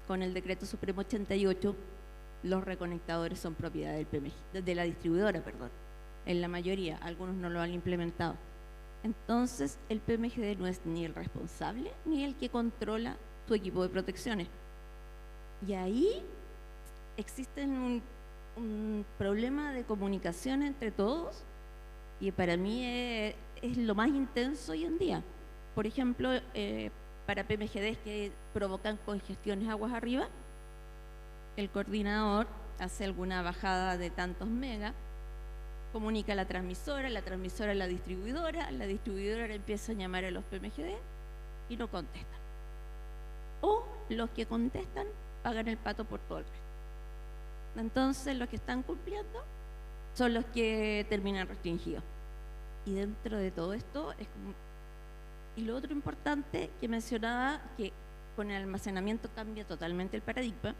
Con el decreto supremo 88, los reconectadores son propiedad del de la distribuidora, perdón. En la mayoría, algunos no lo han implementado. Entonces, el PMGD no es ni el responsable ni el que controla su equipo de protecciones. Y ahí existe un problema de comunicación entre todos, y para mí es lo más intenso hoy en día. Por ejemplo, para PMGDs que provocan congestiones aguas arriba, el coordinador hace alguna bajada de tantos megas, comunica a la transmisora a la distribuidora le empieza a llamar a los PMGD y no contestan. O los que contestan pagan el pato por todo el resto. Entonces, los que están cumpliendo son los que terminan restringidos. Y dentro de todo esto Y lo otro importante que mencionaba, que con el almacenamiento cambia totalmente el paradigma,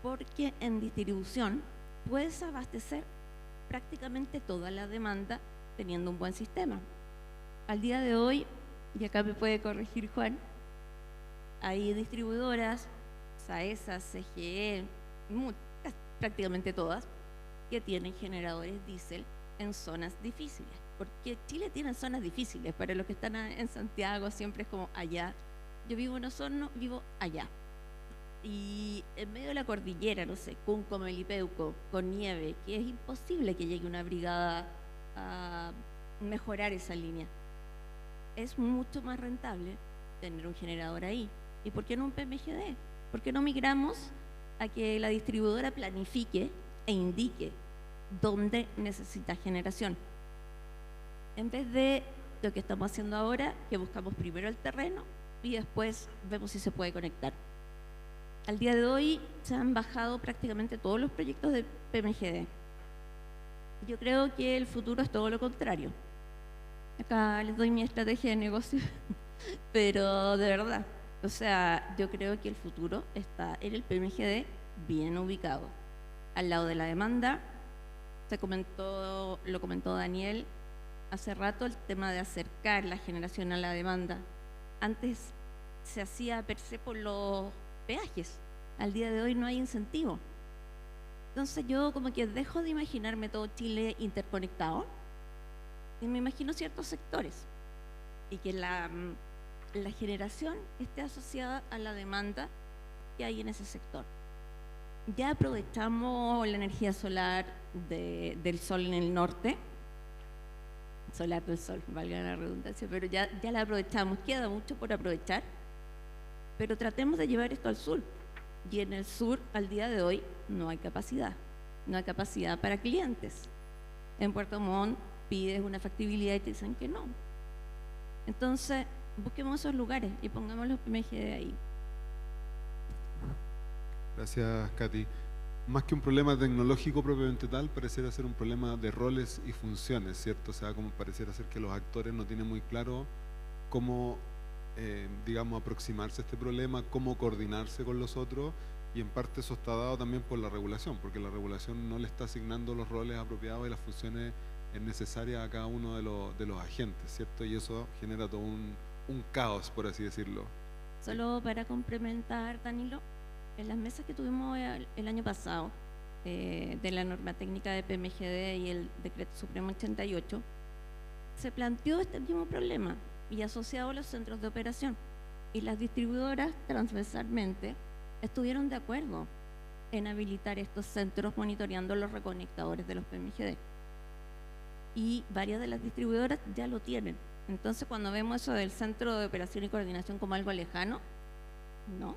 porque en distribución puedes abastecer prácticamente toda la demanda teniendo un buen sistema. Al día de hoy, y acá me puede corregir Juan, hay distribuidoras, SAESA, CGE, prácticamente todas, que tienen generadores diésel en zonas difíciles. Porque Chile tiene zonas difíciles. Para los que están en Santiago siempre es como allá. Yo vivo en Osorno, vivo allá. Y en medio de la cordillera, no sé, Cunco, Melipeuco, con nieve, que es imposible que llegue una brigada a mejorar esa línea. Es mucho más rentable tener un generador ahí. ¿Y por qué no un PMGD? ¿Por qué no migramos a que la distribuidora planifique e indique dónde necesita generación? En vez de lo que estamos haciendo ahora, que buscamos primero el terreno y después vemos si se puede conectar. Al día de hoy se han bajado prácticamente todos los proyectos de PMGD. Yo creo que el futuro es todo lo contrario. Acá les doy mi estrategia de negocio, pero de verdad, o sea, yo creo que el futuro está en el PMGD bien ubicado, al lado de la demanda. Lo comentó Daniel hace rato, el tema de acercar la generación a la demanda. Antes se hacía per se por los peajes, al día de hoy no hay incentivo. Entonces yo como que dejo de imaginarme todo Chile interconectado y me imagino ciertos sectores y que la generación esté asociada a la demanda que hay en ese sector. Ya aprovechamos la energía solar del sol en el norte, solar del sol, valga la redundancia, pero ya la aprovechamos, queda mucho por aprovechar, pero tratemos de llevar esto al sur. Y en el sur, al día de hoy, no hay capacidad para clientes. En Puerto Montt pides una factibilidad y te dicen que no. Entonces, busquemos esos lugares y pongamos los PMGD ahí. Gracias, Katy. Más que un problema tecnológico propiamente tal, pareciera ser un problema de roles y funciones, ¿cierto? O sea, como pareciera ser que los actores no tienen muy claro cómo, digamos, aproximarse a este problema, cómo coordinarse con los otros, y en parte eso está dado también por la regulación, porque la regulación no le está asignando los roles apropiados y las funciones necesarias a cada uno de los agentes, ¿cierto? Y eso genera todo un caos, por así decirlo. Solo para complementar, Danilo, en las mesas que tuvimos el año pasado de la norma técnica de PMGD y el decreto supremo 88, se planteó este mismo problema y asociado a los centros de operación, y las distribuidoras transversalmente estuvieron de acuerdo en habilitar estos centros monitoreando los reconectadores de los PMGD, y varias de las distribuidoras ya lo tienen. Entonces, cuando vemos eso del centro de operación y coordinación como algo lejano, no,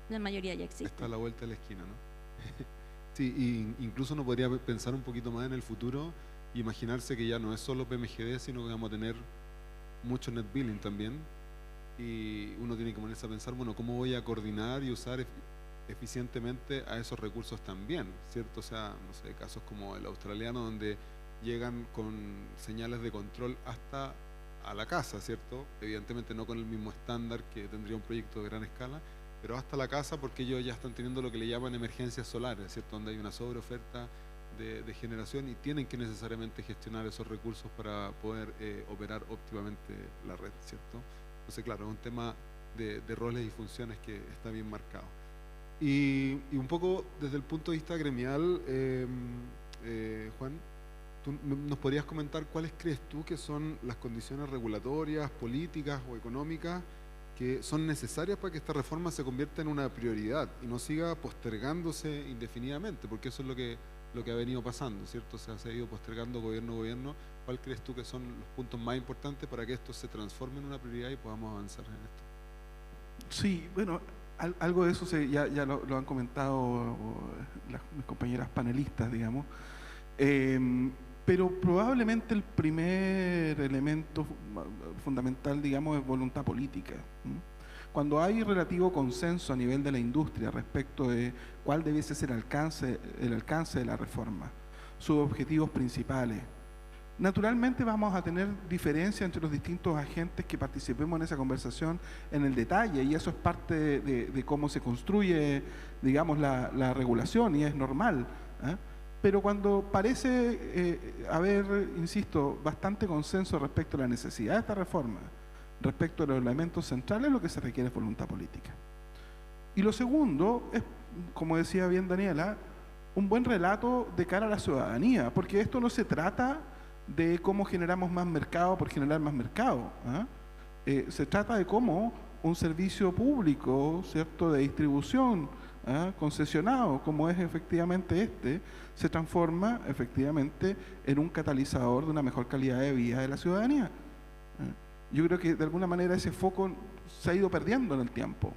la mayoría ya existe. Está a la vuelta de la esquina, ¿no? Sí, y incluso uno podría pensar un poquito más en el futuro y imaginarse que ya no es solo PMGD, sino que vamos a tener mucho net billing también, y uno tiene que ponerse a pensar, bueno, ¿cómo voy a coordinar y usar eficientemente a esos recursos también, ¿cierto? O sea, no sé, casos como el australiano, donde llegan con señales de control hasta a la casa, ¿cierto? Evidentemente no con el mismo estándar que tendría un proyecto de gran escala, pero hasta la casa, porque ellos ya están teniendo lo que le llaman emergencias solares, ¿cierto? Donde hay una sobreoferta de generación y tienen que necesariamente gestionar esos recursos para poder operar óptimamente la red, ¿cierto? Entonces, claro, es un tema de roles y funciones que está bien marcado. Y un poco desde el punto de vista gremial, Juan, ¿tú nos podrías comentar cuáles crees tú que son las condiciones regulatorias, políticas o económicas que son necesarias para que esta reforma se convierta en una prioridad y no siga postergándose indefinidamente? Porque eso es lo que ha venido pasando, ¿cierto? O sea, se ha ido postergando gobierno a gobierno. ¿Cuál crees tú que son los puntos más importantes para que esto se transforme en una prioridad y podamos avanzar en esto? Sí, bueno, algo de eso ya lo han comentado mis compañeras panelistas, digamos. Pero probablemente el primer elemento fundamental, digamos, es voluntad política. Cuando hay relativo consenso a nivel de la industria respecto de cuál debiese ser el alcance de la reforma, sus objetivos principales, Naturalmente vamos a tener diferencias entre los distintos agentes que participemos en esa conversación en el detalle, y eso es parte de cómo se construye, digamos, la regulación, y es normal, ¿eh? Pero cuando parece haber, insisto, bastante consenso respecto a la necesidad de esta reforma, respecto a los elementos centrales, lo que se requiere es voluntad política. Y lo segundo es, como decía bien Daniela, un buen relato de cara a la ciudadanía, porque esto no se trata de cómo generamos más mercado por generar más mercado, ¿eh? Se trata de cómo un servicio público, ¿cierto?, de distribución, concesionado, como es efectivamente este, se transforma efectivamente en un catalizador de una mejor calidad de vida de la ciudadanía. Yo creo que de alguna manera ese foco se ha ido perdiendo en el tiempo.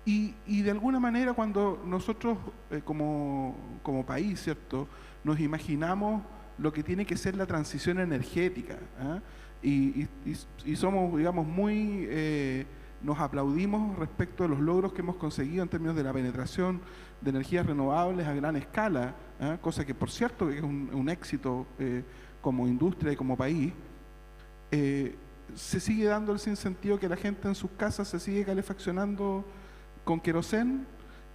Y de alguna manera cuando nosotros como país, ¿cierto?, nos imaginamos lo que tiene que ser la transición energética, y somos, digamos, muy... nos aplaudimos respecto a los logros que hemos conseguido en términos de la penetración de energías renovables a gran escala, cosa que por cierto es un éxito como industria y como país. Se sigue dando el sinsentido que la gente en sus casas se sigue calefaccionando con querosén,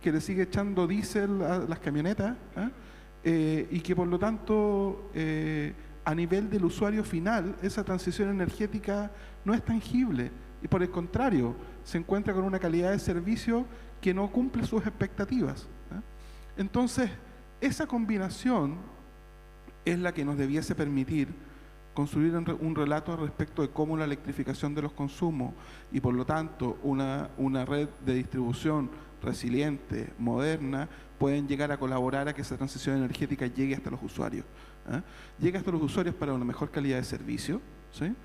que le sigue echando diésel a las camionetas, y que por lo tanto a nivel del usuario final esa transición energética no es tangible, y por el contrario se encuentra con una calidad de servicio que no cumple sus expectativas. Entonces esa combinación es la que nos debiese permitir construir un relato respecto de cómo la electrificación de los consumos y por lo tanto una red de distribución resiliente, moderna, pueden llegar a colaborar a que esa transición energética llegue hasta los usuarios. Llegue hasta los usuarios para una mejor calidad de servicio, ¿sí?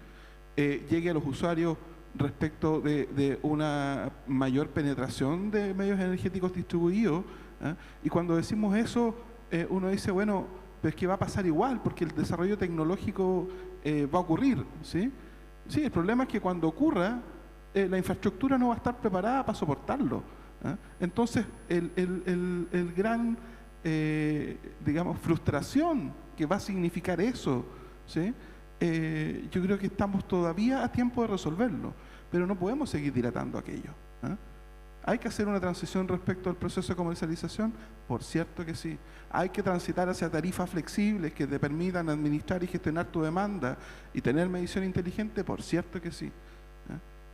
Llegue a los usuarios respecto de una mayor penetración de medios energéticos distribuidos, y cuando decimos eso, uno dice, bueno, pero es que va a pasar igual, porque el desarrollo tecnológico va a ocurrir, ¿sí? Sí, el problema es que cuando ocurra, la infraestructura no va a estar preparada para soportarlo. Entonces, el gran, digamos, frustración que va a significar eso, ¿sí? Yo creo que estamos todavía a tiempo de resolverlo, pero no podemos seguir dilatando aquello. ¿Hay que hacer una transición respecto al proceso de comercialización? Por cierto que sí. ¿Hay que transitar hacia tarifas flexibles que te permitan administrar y gestionar tu demanda y tener medición inteligente? Por cierto que sí.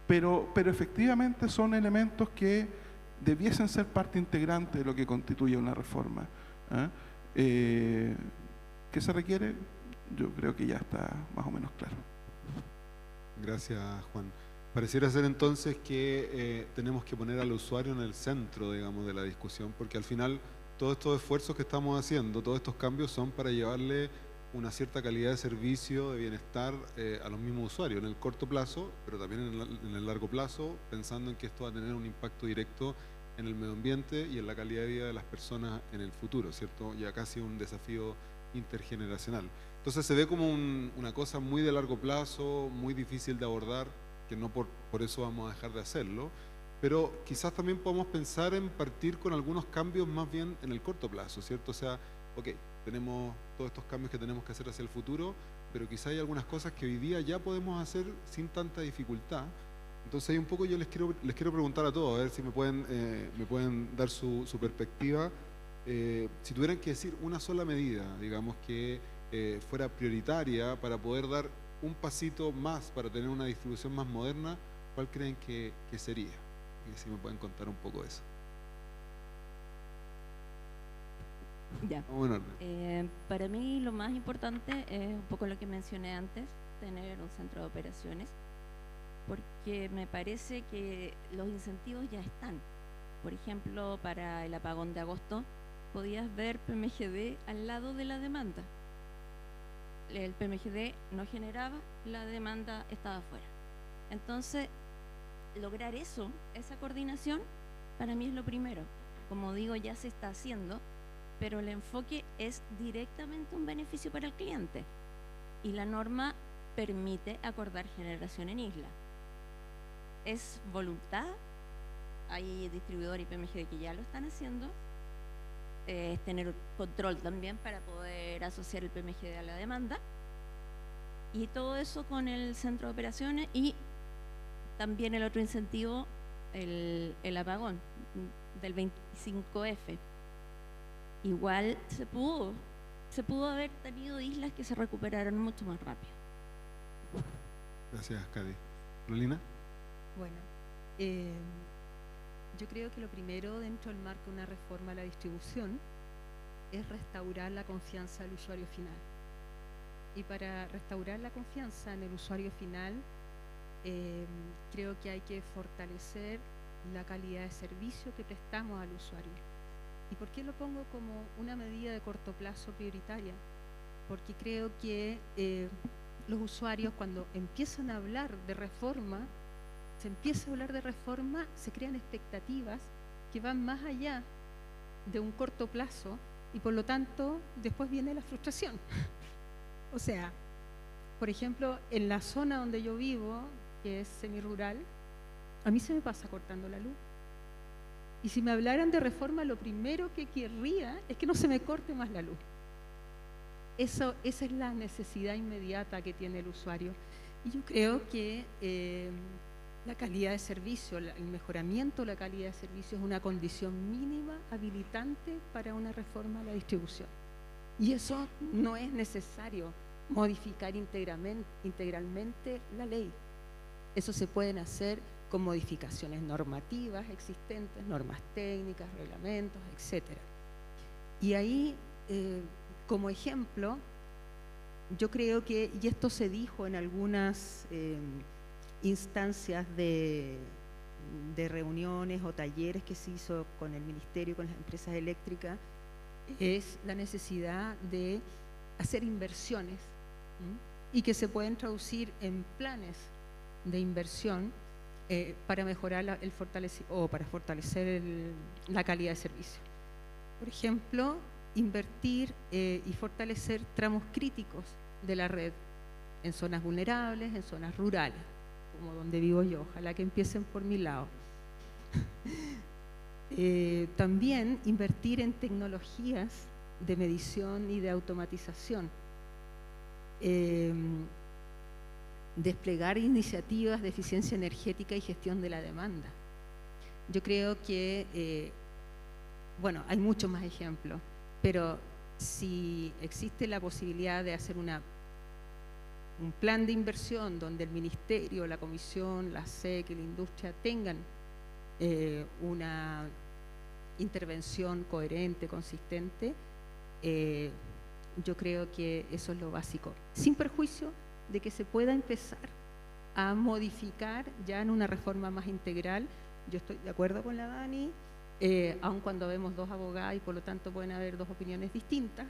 Pero efectivamente son elementos que debiesen ser parte integrante de lo que constituye una reforma. ¿Qué se requiere? Yo creo que ya está más o menos claro. Gracias, Juan. Pareciera ser entonces que tenemos que poner al usuario en el centro, digamos, de la discusión, porque al final todos estos esfuerzos que estamos haciendo, todos estos cambios son para llevarle una cierta calidad de servicio, de bienestar a los mismos usuarios en el corto plazo, pero también en el largo plazo, pensando en que esto va a tener un impacto directo en el medio ambiente y en la calidad de vida de las personas en el futuro, ¿cierto? Ya casi un desafío intergeneracional. Entonces se ve como una cosa muy de largo plazo, muy difícil de abordar, que no por eso vamos a dejar de hacerlo, pero quizás también podemos pensar en partir con algunos cambios más bien en el corto plazo, ¿cierto? O sea, ok, tenemos todos estos cambios que tenemos que hacer hacia el futuro, pero quizás hay algunas cosas que hoy día ya podemos hacer sin tanta dificultad. Entonces ahí un poco yo les quiero preguntar a todos, a ver si me pueden dar su perspectiva. Si tuvieran que decir una sola medida, digamos, que fuera prioritaria para poder dar un pasito más para tener una distribución más moderna, ¿cuál creen que sería? Y si me pueden contar un poco de eso. Ya. Para mí lo más importante es un poco lo que mencioné antes, tener un centro de operaciones, porque me parece que los incentivos ya están. Por ejemplo, para el apagón de agosto, podías ver PMGD al lado de la demanda. El PMGD no generaba, la demanda estaba afuera. Entonces, lograr eso, esa coordinación, para mí es lo primero. Como digo, ya se está haciendo, pero el enfoque es directamente un beneficio para el cliente. Y la norma permite acordar generación en isla. Es voluntad, hay distribuidor y PMGD que ya lo están haciendo, es tener control también para poder asociar el PMGD a la demanda. Y todo eso con el centro de operaciones y también el otro incentivo, el apagón del 25F. Igual se pudo haber tenido islas que se recuperaron mucho más rápido. Gracias, Cady. Carolina. Bueno, yo creo que lo primero dentro del marco de una reforma a la distribución es restaurar la confianza del usuario final. Y para restaurar la confianza en el usuario final, creo que hay que fortalecer la calidad de servicio que prestamos al usuario. ¿Y por qué lo pongo como una medida de corto plazo prioritaria? Porque creo que los usuarios, cuando empiezan a hablar de reforma, se crean expectativas que van más allá de un corto plazo y por lo tanto después viene la frustración. O sea, por ejemplo, en la zona donde yo vivo, que es semirural, a mí se me pasa cortando la luz. Y si me hablaran de reforma, lo primero que querría es que no se me corte más la luz. Esa es la necesidad inmediata que tiene el usuario. Y yo creo que la calidad de servicio, el mejoramiento de la calidad de servicio es una condición mínima habilitante para una reforma a la distribución. Y eso no es necesario modificar integralmente la ley. Eso se pueden hacer con modificaciones normativas existentes, normas técnicas, reglamentos, etc. Y ahí, como ejemplo, yo creo que, y esto se dijo en algunas instancias de reuniones o talleres que se hizo con el Ministerio, con las empresas eléctricas, es la necesidad de hacer inversiones y que se pueden traducir en planes de inversión para mejorar para fortalecer la calidad de servicio. Por ejemplo, invertir y fortalecer tramos críticos de la red en zonas vulnerables, en zonas rurales, como donde vivo yo. Ojalá que empiecen por mi lado. También invertir en tecnologías de medición y de automatización. Desplegar iniciativas de eficiencia energética y gestión de la demanda. Yo creo que, bueno, hay muchos más ejemplos, pero si existe la posibilidad de hacer un plan de inversión donde el Ministerio, la Comisión, la SEC y la industria tengan una intervención coherente, consistente, yo creo que eso es lo básico, sin perjuicio de que se pueda empezar a modificar ya en una reforma más integral. Yo estoy de acuerdo con la Dani, aun cuando vemos dos abogadas y por lo tanto pueden haber dos opiniones distintas,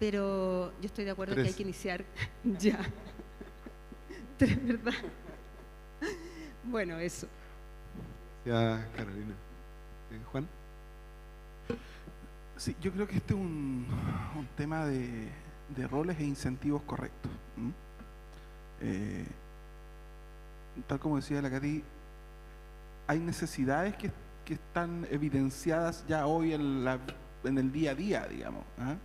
pero yo estoy de acuerdo que hay que iniciar ya. Tres, ¿verdad? Bueno, eso. Ya, Carolina. Juan. Sí, yo creo que este es un tema de roles e incentivos correctos. Tal como decía la Cati, hay necesidades que están evidenciadas ya hoy en el día a día, digamos, ¿ah?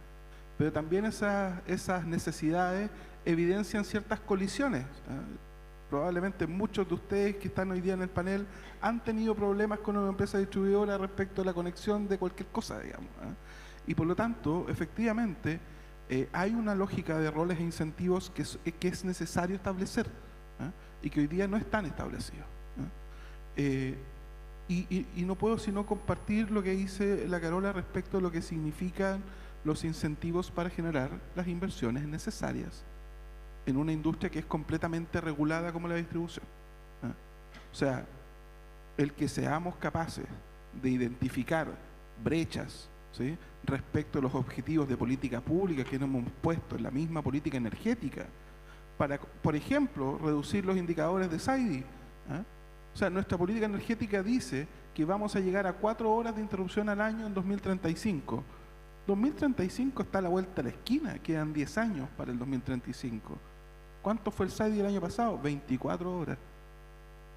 Pero también esas necesidades evidencian ciertas colisiones, ¿ah? Probablemente muchos de ustedes que están hoy día en el panel han tenido problemas con una empresa distribuidora respecto a la conexión de cualquier cosa, digamos, ¿ah? Y por lo tanto, efectivamente, hay una lógica de roles e incentivos que es necesario establecer, ¿ah? Y que hoy día no están establecidos, ¿ah? Y no puedo sino compartir lo que dice la Carola respecto a lo que significan los incentivos para generar las inversiones necesarias en una industria que es completamente regulada como la distribución, ¿ah? O sea, el que seamos capaces de identificar brechas, ¿sí?, respecto a los objetivos de política pública que nos hemos puesto en la misma política energética para, por ejemplo, reducir los indicadores de SAIDI, ¿ah? O sea, nuestra política energética dice que vamos a llegar a 4 horas de interrupción al año en 2035. 2035 está a la vuelta de la esquina, quedan 10 años para el 2035. ¿Cuánto fue el SAIDI el año pasado? 24 horas.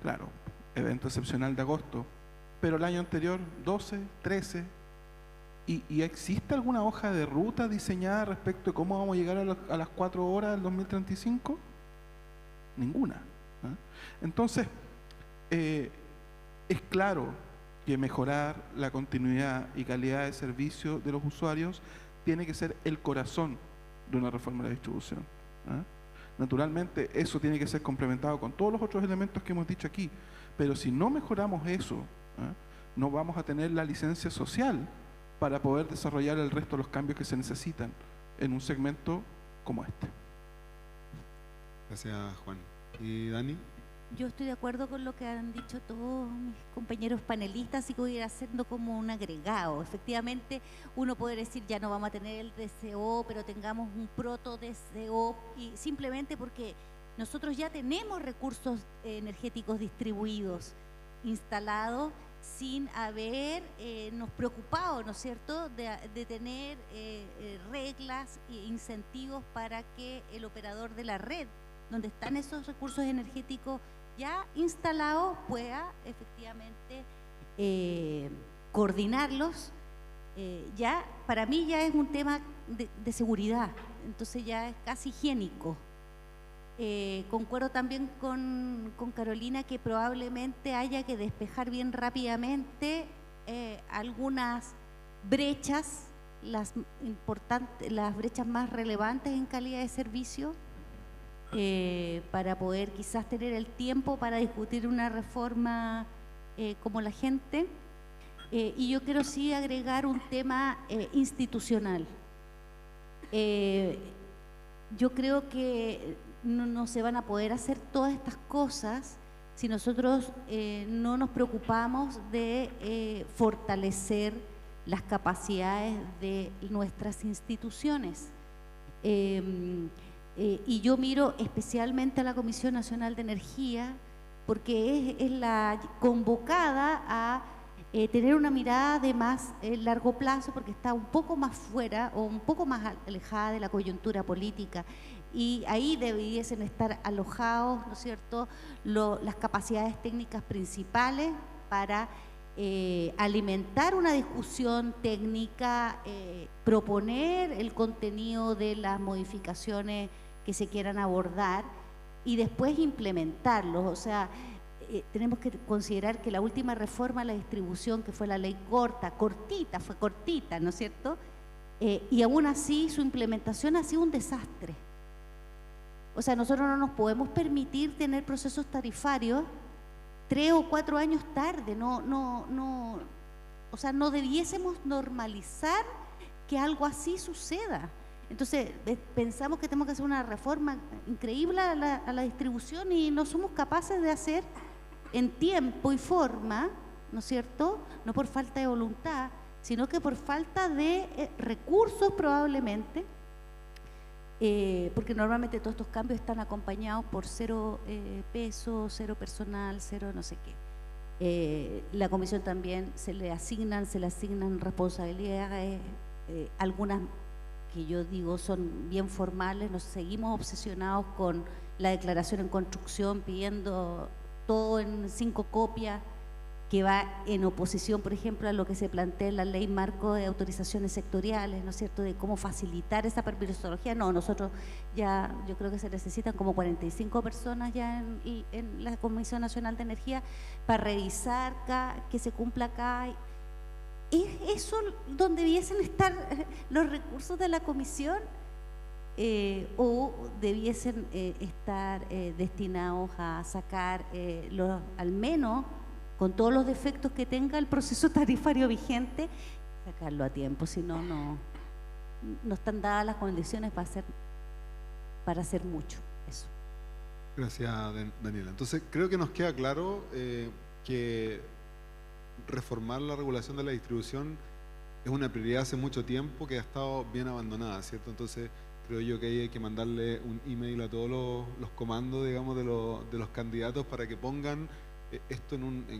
Claro, evento excepcional de agosto, pero el año anterior 12, 13, ¿Y existe alguna hoja de ruta diseñada respecto de cómo vamos a llegar a las 4 horas del 2035? Ninguna. ¿Ah? Entonces, es claro que mejorar la continuidad y calidad de servicio de los usuarios tiene que ser el corazón de una reforma de la distribución. ¿Ah? Naturalmente, eso tiene que ser complementado con todos los otros elementos que hemos dicho aquí, pero si no mejoramos eso, ¿ah? no vamos a tener la licencia social para poder desarrollar el resto de los cambios que se necesitan en un segmento como este. Gracias, Juan. ¿Y Dani? Yo estoy de acuerdo con lo que han dicho todos mis compañeros panelistas, y que voy a ir haciendo como un agregado. Efectivamente, uno puede decir, ya no vamos a tener el DCO, pero tengamos un proto DCO, y simplemente porque nosotros ya tenemos recursos energéticos distribuidos, instalados, sin habernos preocupado, ¿no es cierto?, de tener reglas e incentivos para que el operador de la red, donde están esos recursos energéticos ya instalados, pueda efectivamente coordinarlos. Ya para mí ya es un tema de seguridad, entonces ya es casi higiénico. Concuerdo también con Carolina que probablemente haya que despejar bien rápidamente algunas brechas, las brechas más relevantes en calidad de servicio, para poder quizás tener el tiempo para discutir una reforma como la gente. Y yo quiero sí agregar un tema institucional. Yo creo que no se van a poder hacer todas estas cosas si nosotros no nos preocupamos de fortalecer las capacidades de nuestras instituciones. Y yo miro especialmente a la Comisión Nacional de Energía, porque es la convocada a tener una mirada de más largo plazo, porque está un poco más fuera o un poco más alejada de la coyuntura política, y ahí debiesen estar alojados, ¿no es cierto?, las capacidades técnicas principales para alimentar una discusión técnica, proponer el contenido de las modificaciones que se quieran abordar y después implementarlos. O sea, tenemos que considerar que la última reforma a la distribución, que fue la ley fue cortita, ¿no es cierto?, y aún así su implementación ha sido un desastre. O sea, nosotros no nos podemos permitir tener procesos tarifarios 3 o 4 años tarde. O sea, no debiésemos normalizar que algo así suceda. Entonces, pensamos que tenemos que hacer una reforma increíble a la distribución y no somos capaces de hacer en tiempo y forma, ¿no es cierto?, no por falta de voluntad, sino que por falta de recursos probablemente, porque normalmente todos estos cambios están acompañados por 0 pesos, 0 personal, 0 no sé qué. La comisión también se le asignan responsabilidades, algunas que yo digo son bien formales. Nos seguimos obsesionados con la declaración en construcción, pidiendo todo en 5 copias, que va en oposición, por ejemplo, a lo que se plantea en la ley marco de autorizaciones sectoriales, ¿no es cierto?, de cómo facilitar esa permisología. No, nosotros ya, yo creo que se necesitan como 45 personas ya en la Comisión Nacional de Energía para revisar que se cumpla acá. ¿Es eso donde debiesen estar los recursos de la comisión? ¿O debiesen estar destinados a sacar al menos, con todos los defectos que tenga el proceso tarifario vigente, sacarlo a tiempo? Si no, no están dadas las condiciones para hacer mucho eso. Gracias, Daniela. Entonces, creo que nos queda claro que reformar la regulación de la distribución es una prioridad hace mucho tiempo que ha estado bien abandonada, ¿cierto? Entonces, creo yo que ahí hay que mandarle un email a todos los comandos, digamos, de los candidatos para que pongan esto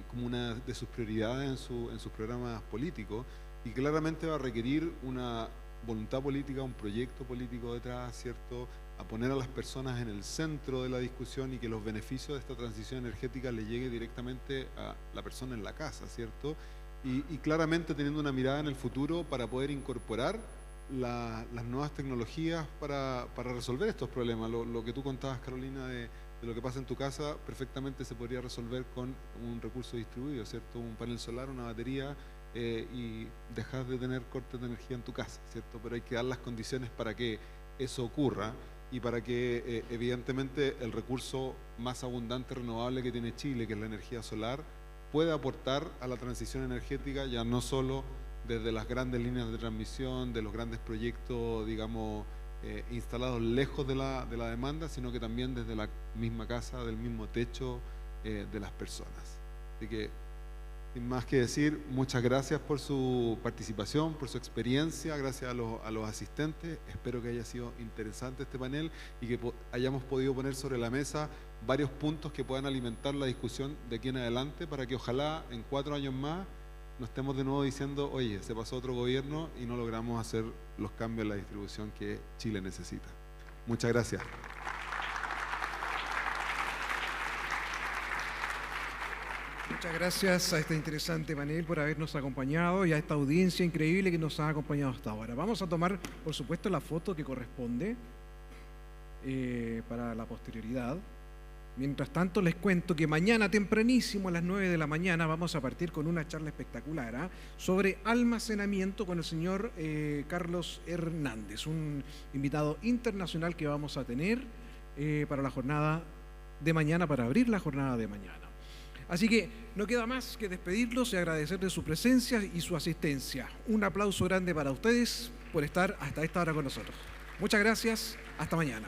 como una de sus prioridades en sus programas políticos, y claramente va a requerir una voluntad política, un proyecto político detrás, ¿cierto?, a poner a las personas en el centro de la discusión y que los beneficios de esta transición energética le llegue directamente a la persona en la casa, ¿cierto?, y claramente teniendo una mirada en el futuro para poder incorporar las nuevas tecnologías para resolver estos problemas. Lo que tú contabas, Carolina, de lo que pasa en tu casa, perfectamente se podría resolver con un recurso distribuido, ¿cierto? Un panel solar, una batería, y dejar de tener cortes de energía en tu casa, ¿cierto? Pero hay que dar las condiciones para que eso ocurra y para que evidentemente el recurso más abundante renovable que tiene Chile, que es la energía solar, pueda aportar a la transición energética, ya no solo desde las grandes líneas de transmisión, de los grandes proyectos, digamos, instalados lejos de la demanda, sino que también desde la misma casa, del mismo techo de las personas. Así que, sin más que decir, muchas gracias por su participación, por su experiencia, gracias a los asistentes. Espero que haya sido interesante este panel y que hayamos podido poner sobre la mesa varios puntos que puedan alimentar la discusión de aquí en adelante, para que ojalá en 4 años más no estemos de nuevo diciendo, oye, se pasó otro gobierno y no logramos hacer los cambios en la distribución que Chile necesita. Muchas gracias. Muchas gracias a este interesante panel por habernos acompañado y a esta audiencia increíble que nos ha acompañado hasta ahora. Vamos a tomar, por supuesto, la foto que corresponde para la posterioridad. Mientras tanto, les cuento que mañana tempranísimo a las 9 de la mañana vamos a partir con una charla espectacular sobre almacenamiento con el señor Carlos Hernández, un invitado internacional que vamos a tener para la jornada de mañana, para abrir la jornada de mañana. Así que no queda más que despedirlos y agradecerles su presencia y su asistencia. Un aplauso grande para ustedes por estar hasta esta hora con nosotros. Muchas gracias, hasta mañana.